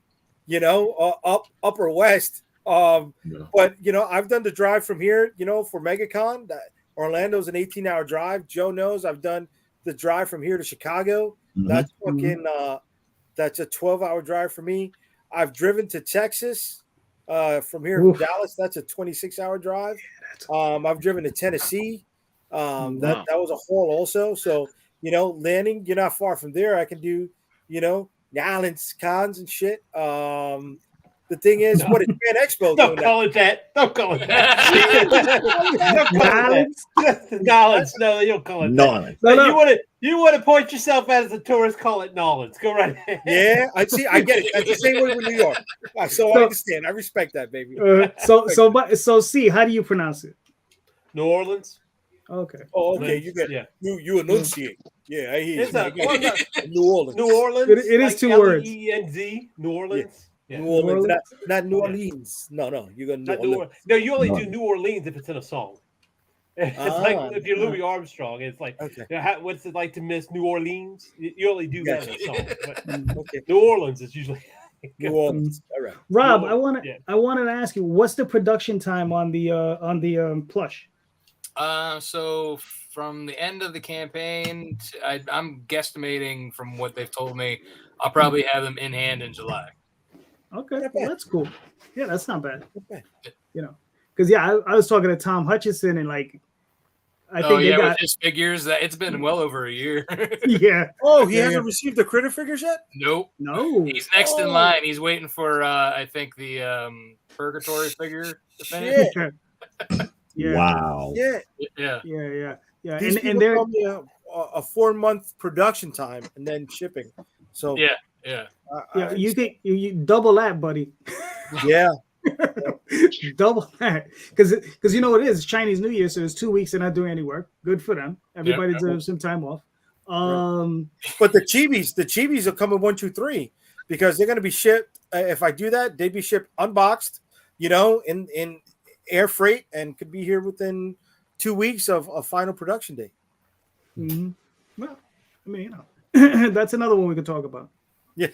up or west. But I've done the drive from here, for MegaCon. That Orlando's an 18-hour drive. Joe knows I've done the drive from here to Chicago. That's fucking that's a 12-hour drive for me. I've driven to Texas. from here from Dallas. That's a 26-hour drive. I've driven to Tennessee. That was a haul also. So, Lanning, you're not far from there. I can do, New Orleans cons and shit. The thing is, what is Fan Expo? Don't call it that. Don't call it that. Knowledge. No, you don't call it that. No. You want to point yourself out as a tourist, call it knowledge. Go right ahead. Yeah, I see. I get it. That's the same way with New York. So I understand. I respect that, baby. So C, how do you pronounce it? New Orleans. Okay. Oh, okay. You get you enunciate. Yeah, I hear you. New Orleans. New Orleans. It is 2 words. L-E-N-Z. New Orleans. Yeah. New Orleans, not New Orleans. No. You got New Orleans. No, you only do New Orleans if it's in a song. It's like if you're Louis Armstrong, it's like, what's it like to miss New Orleans? You only do that in a song. But New Orleans is usually New Orleans. All right, Rob, I wanted to ask you, what's the production time on the plush? So from the end of the campaign, I'm guesstimating from what they've told me, I'll probably have them in hand in July. Okay, well, that's cool. Yeah, that's not bad. Because I was talking to Tom Hutchison and I think they got with his figures that it's been well over a year. Yeah. Oh, he hasn't received the critter figures yet? Nope. No. He's next in line. He's waiting for I think the Purgatory figure to finish. Yeah. Wow. Yeah. And they're a 4-month production time and then shipping. So you double that, buddy. Yeah. Double that, because you know what it is. It's Chinese New Year, so it's 2 weeks they're not doing any work. Good for them. Everybody deserves some time off. But the chibis will come in 1, 2, 3 because they're going to be shipped. If I do that, they'd be shipped unboxed, in air freight, and could be here within 2 weeks of a final production date. Mm-hmm. Well, I mean, that's another one we could talk about. Yeah.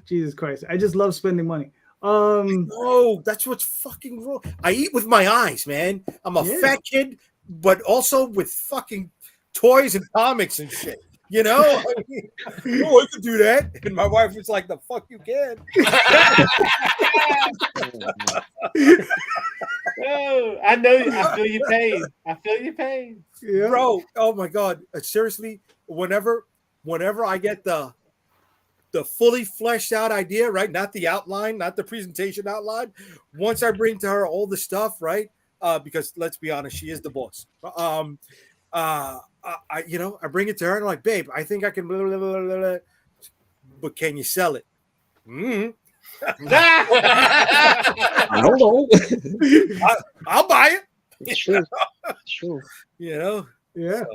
Jesus Christ. I just love spending money. Oh, that's what's fucking wrong. I eat with my eyes, man. I'm a fat kid, but also with fucking toys and comics and shit. I could do that. And my wife was like, the fuck you can. Oh, I know. I feel your pain. Yeah. Bro, oh my God. Seriously, whenever I get the fully fleshed out idea, right? Not the outline, not the presentation outline. Once I bring to her all the stuff, right? Because let's be honest, she is the boss. I bring it to her and I'm like, babe, I think I can, blah, blah, blah, blah, blah. But can you sell it? I don't know. I'll buy it. Sure. Sure. Yeah. So.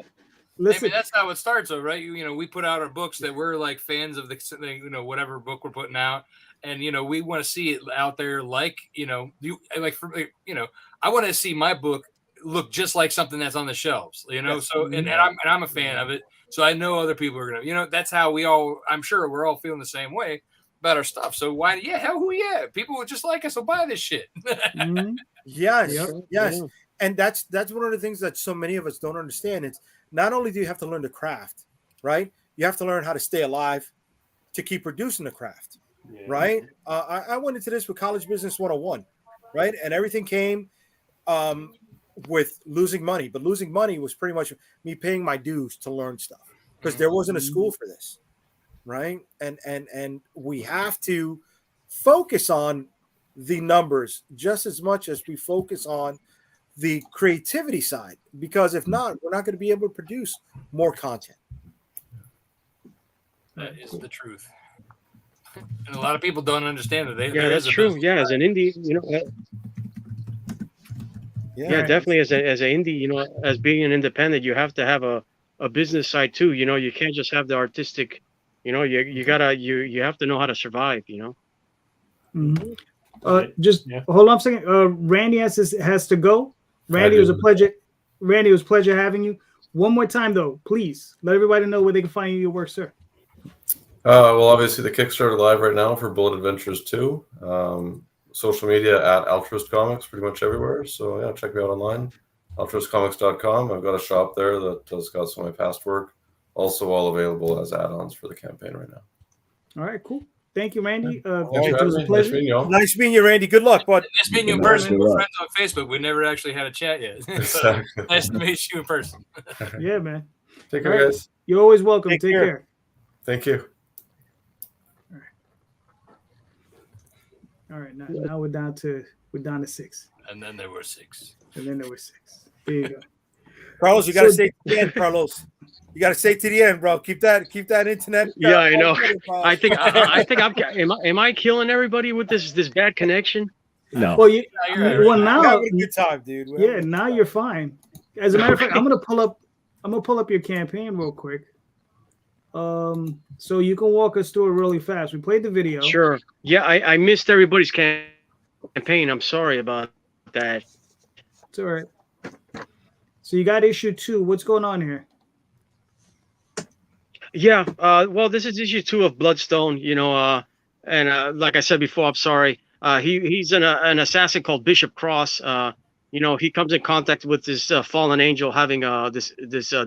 Listen, that's how it starts, though, right? We put out our books that we're like fans of the, whatever book we're putting out, and we want to see it out there. I want to see my book look just like something that's on the shelves, So, and I'm a fan of it, so I know other people are gonna, that's how we all. I'm sure we're all feeling the same way about our stuff. So why? Yeah, people would just like us will buy this shit. Yes. Yep. And that's one of the things that so many of us don't understand. It's not only do you have to learn the craft, right? You have to learn how to stay alive to keep producing the craft, right? I went into this with College Business 101, right? And everything came with losing money. But losing money was pretty much me paying my dues to learn stuff because there wasn't a school for this, right? And we have to focus on the numbers just as much as we focus on the creativity side, because if not, we're not going to be able to produce more content. That is the truth. And a lot of people don't understand it. That's true. Yeah, as an indie, definitely as an indie, as being an independent, you have to have a business side too. You can't just have the artistic. You have to know how to survive. Mm-hmm. Hold on a second. Randy has to go. Randy, it was a pleasure. Randy, it was a pleasure having you. One more time, though, please let everybody know where they can find your work, sir. Well, obviously the Kickstarter live right now for Bullet Adventures 2. Social media at Altruist Comics, pretty much everywhere. So yeah, check me out online, altruistcomics.com. I've got a shop there that has got some of my past work, also all available as add-ons for the campaign right now. All right, cool. Thank you, Randy. Thanks it for was having a me. pleasure. Nice meeting y'all. Nice meeting you, Randy. Good luck, bud. Nice meeting you in Nice person. to We're meet friends on Facebook. We never actually had a chat yet. So, Exactly. nice to meet you in person. Yeah, man. Take All care, right. guys. You're always welcome. Take Take care. care. Thank you. All right, now we're down to 6, And then there were 6. and then there were 6. There you go. Carlos, you got to So- stay to the end, Carlos. You got to stay to the end, bro. Keep that internet. Yeah, I know. bro. I think am I killing everybody with this bad connection? No. Well, you're well We're now, having a good time, dude. We're having yeah, a good now time. you're fine. As a matter of fact, I'm gonna pull up your campaign real quick. So you can walk us through it really fast. We played the video. Sure. Yeah, I missed everybody's campaign. I'm sorry about that. It's all right. So you got issue 2. What's going on here? Yeah. Well, this is issue 2 of Bloodstone. And like I said before, I'm sorry. He's an assassin called Bishop Cross. He comes in contact with this fallen angel having this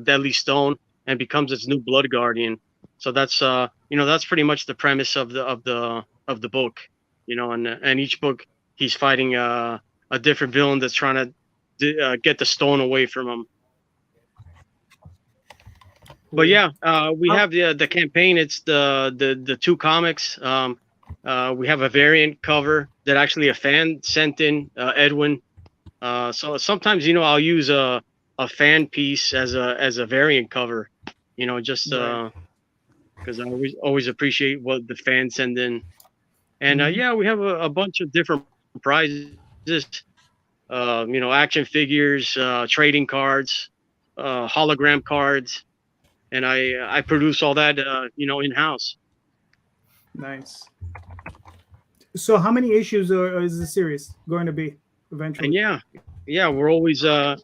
deadly stone and becomes its new blood guardian. So that's that's pretty much the premise of the book. And each book he's fighting a different villain that's trying to get the stone away from him. But yeah, we have the campaign. It's the 2 comics. We have a variant cover that actually a fan sent in, Edwin. So sometimes I'll use a fan piece as a variant cover. Just because I always appreciate what the fans send in. And yeah, we have a bunch of different prizes. Action figures, trading cards, hologram cards. And I produce all that, in house. Nice. So how many issues is the series going to be eventually? And yeah, we're always so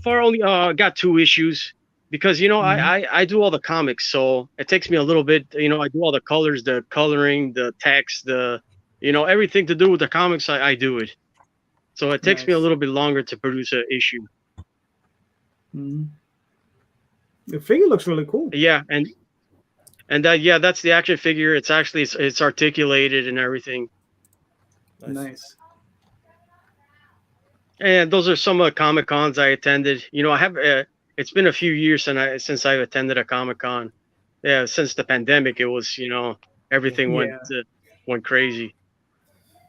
far only got 2 issues because I do all the comics, so it takes me a little bit. I do all the colors, the coloring, the text, everything to do with the comics. I do it, so it takes me a little bit longer to produce an issue. Mm-hmm. The figure looks really cool. Yeah, and that's the action figure. It's actually it's articulated and everything. Nice. And those are some of the Comic Cons I attended. I have it's been a few years since I've attended a Comic Con. Yeah, since the pandemic, it was everything went crazy.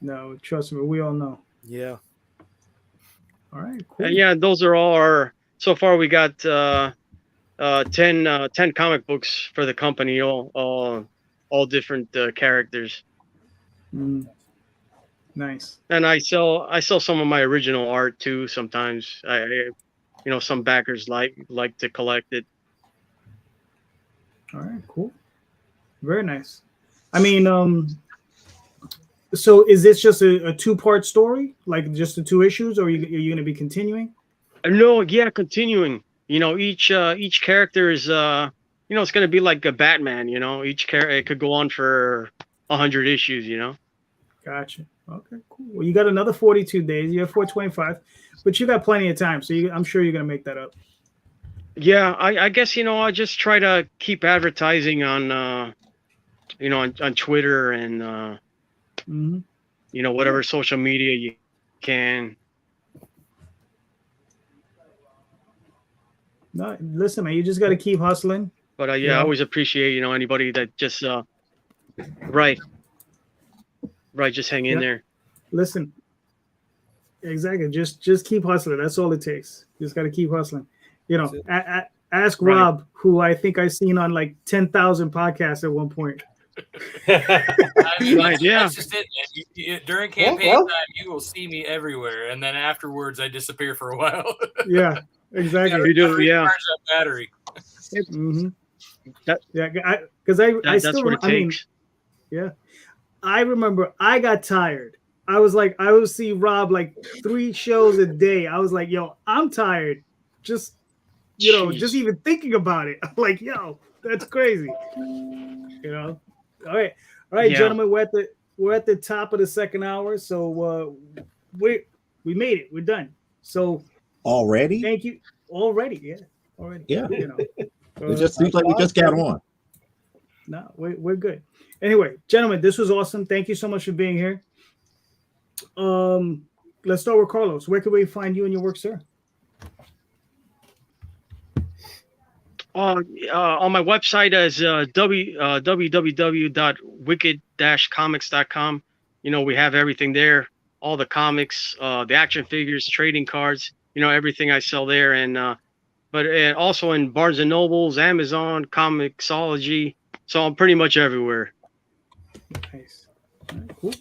No, trust me, we all know. Yeah. All right, cool. And yeah, those are all our. So far, we got 10 comic books for the company, all different characters. Nice. And I sell some of my original art too. Sometimes some backers like to collect it. All right, cool. Very nice. I mean, so is this just a 2-part story, like just the 2 issues, or are you going to be continuing? No, yeah, continuing. Each character is it's going to be like a Batman. Each character, it could go on for 100 issues. Gotcha. Okay, cool. Well, you got another 42 days. You have 425, but you got plenty of time, so I'm sure you're going to make that up. Yeah, I guess I just try to keep advertising on on Twitter and whatever social media you can. No, listen, man, you just got to keep hustling. But I always appreciate anybody that just right, just hang in there. Listen, exactly. Just keep hustling. That's all it takes. You just got to keep hustling. Ask Rob, who I think I've seen on like 10,000 podcasts at one point. That's just it. During campaign time, you will see me everywhere, and then afterwards, I disappear for a while. Yeah, exactly. We do, yeah. Charge that battery. Mm-hmm. That's what it takes. Yeah, I remember I got tired. I would see Rob like 3 shows a day. I was like, yo, I'm tired. Just just even thinking about it. I'm like, yo, that's crazy. All right, yeah. Gentlemen, we're at the top of the 2nd hour, so we made it. We're done. So already? Thank you. Already. Yeah. It just seems like we just got on. No, we're good. Anyway, gentlemen, this was awesome. Thank you so much for being here. Let's start with Carlos. Where can we find you and your work, sir? On my website is www.wicked-comics.com. We have everything there, all the comics, the action figures, trading cards, everything I sell there. And but also in Barnes & Nobles, Amazon, Comixology. So I'm pretty much everywhere. Nice. All right, cool.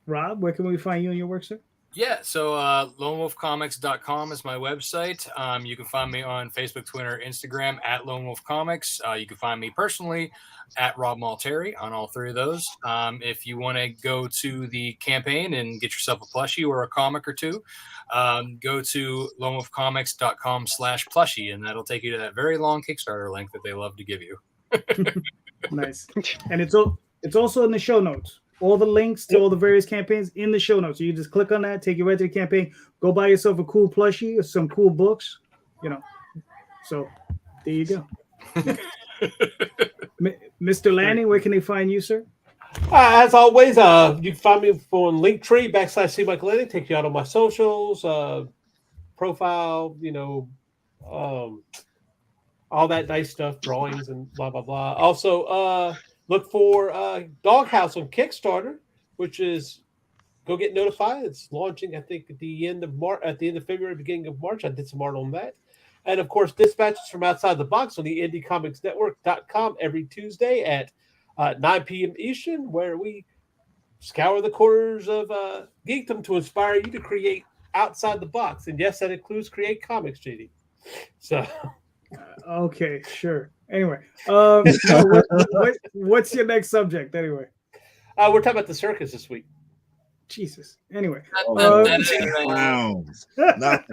Rob, where can we find you and your work, sir? Yeah, so lonewolfcomics.com is my website. You can find me on Facebook, Twitter, Instagram at Lone Wolf Comics. You can find me personally at Rob Multari on all three of those. If you want to go to the campaign and get yourself a plushie or a comic or two, go to lonewolfcomics.com/plushie, and that'll take you to that very long Kickstarter link that they love to give you. Nice. And it's also in the show notes. All the links to all the various campaigns in the show notes. So you just click on that, take you right to the campaign, go buy yourself a cool plushie or some cool books, So there you go. Mr. Lanning, where can they find you, sir? As always, you can find me on Linktree /C Michael Lanning. Take you out on my socials, profile, all that nice stuff, drawings and blah blah blah. Also, look for Doghouse on Kickstarter, which is go get notified. It's launching, I think, at the end of February, beginning of March. I did some art on that. And of course, Dispatches from Outside the Box on the IndyComicsNetwork.com every Tuesday at 9 p.m. Eastern, where we scour the corners of geekdom to inspire you to create outside the box. And yes, that includes create comics, JD. So okay, sure. Anyway, what's your next subject? Anyway, we're talking about the circus this week. Jesus. Anyway, clowns, not the clowns. Not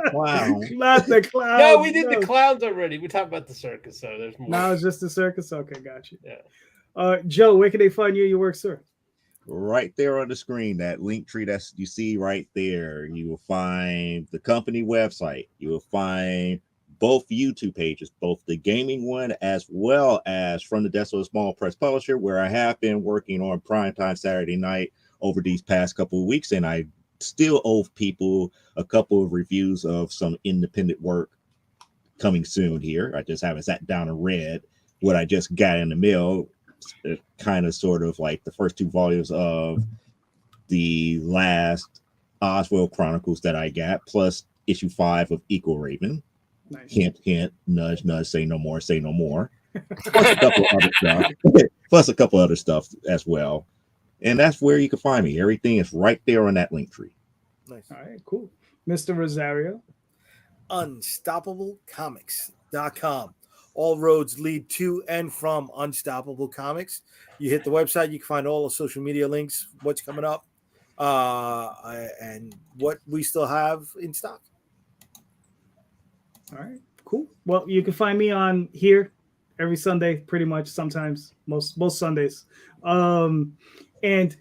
the clowns. No, we did the clowns already. We talked about the circus, so there's more. Now it's just the circus. Okay, got you. Yeah. Joe, where can they find you and your work, sir? Right there on the screen, that link tree that you see right there. You will find the company website. You will find both YouTube pages, both the gaming one as well as From the Desk of a Small Press Publisher, where I have been working on Primetime Saturday Night over these past couple of weeks, and I still owe people a couple of reviews of some independent work coming soon here. I just haven't sat down and read what I just got in the mail. Kind of sort of like the first two volumes of the last Oswald Chronicles that I got, plus issue 5 of Equal Raven. Nice. Hint, hint, nudge, nudge, say no more, say no more. Plus a couple other stuff. Plus a couple other stuff as well. And that's where you can find me. Everything is right there on that link tree. Nice. All right, cool. Mr. Rosario. UnstoppableComics.com. All roads lead to and from Unstoppable Comics. You hit the website, you can find all the social media links, what's coming up, and what we still have in stock. All right, cool. Well, you can find me on here every Sunday, pretty much. Sometimes, most Sundays. And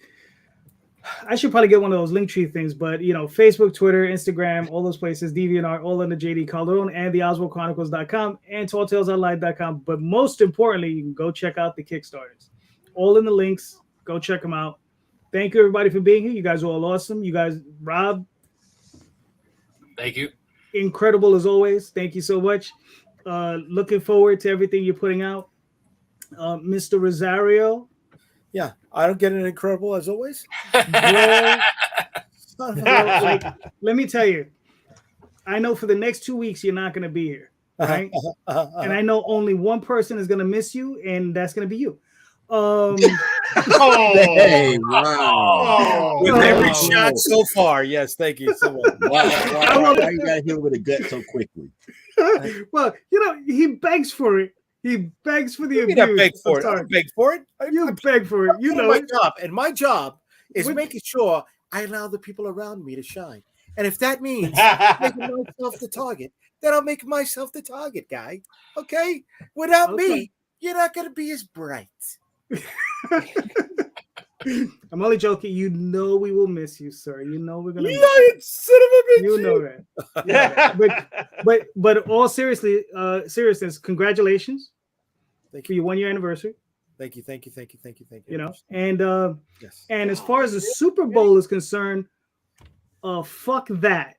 I should probably get one of those Linktree things, but Facebook, Twitter, Instagram, all those places, DeviantArt, all under JD Calderon and the OswaldChronicles.com and TallTalesOnline.com. But most importantly, you can go check out the Kickstarters. All in the links. Go check them out. Thank you, everybody, for being here. You guys are all awesome. You guys, Rob. Thank you. Incredible as always. Thank you so much. Looking forward to everything you're putting out. Mr. Rosario. Yeah, I don't get an incredible as always. Let me tell you, I know for the next 2 weeks you're not going to be here, right? And I know only one person is going to miss you, and that's going to be you. Hey, wow. With every shot so far, yes, thank you so much. Why you got hit with a gut so quickly? Well, he begs for it. He begs for the abuse. I beg for it. I beg for it. You beg for it. You know my job, and my job is making sure I allow the people around me to shine. And if that means making myself the target, then I'll make myself the target, guy. Okay? Without me, you're not going to be as bright. I'm only joking. We will miss you, sir. We're gonna. Son of a bitch. You know that. But all seriousness, congratulations. Thank for your 1 year anniversary. Thank you. You know, and Yes. and as far as the Super Bowl is concerned, fuck that.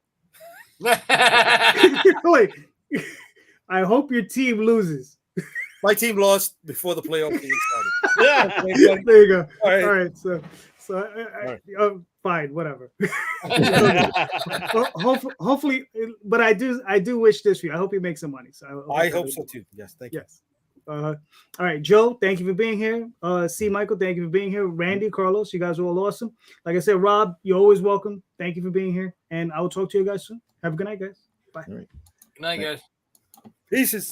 Like, I hope your team loses. My team lost before the playoff game started. Yeah. There you go. All right. All right. So fine, whatever. Hopefully, but I do wish this for you. I hope you make some money. So I hope so too. Yes, thank you. Yes. All right, Joe, thank you for being here. C. Michael, thank you for being here. Randy, Carlos, you guys are all awesome. Like I said, Rob, you're always welcome. Thank you for being here, and I will talk to you guys soon. Have a good night, guys. Bye. All right. Good night, guys. Pieces.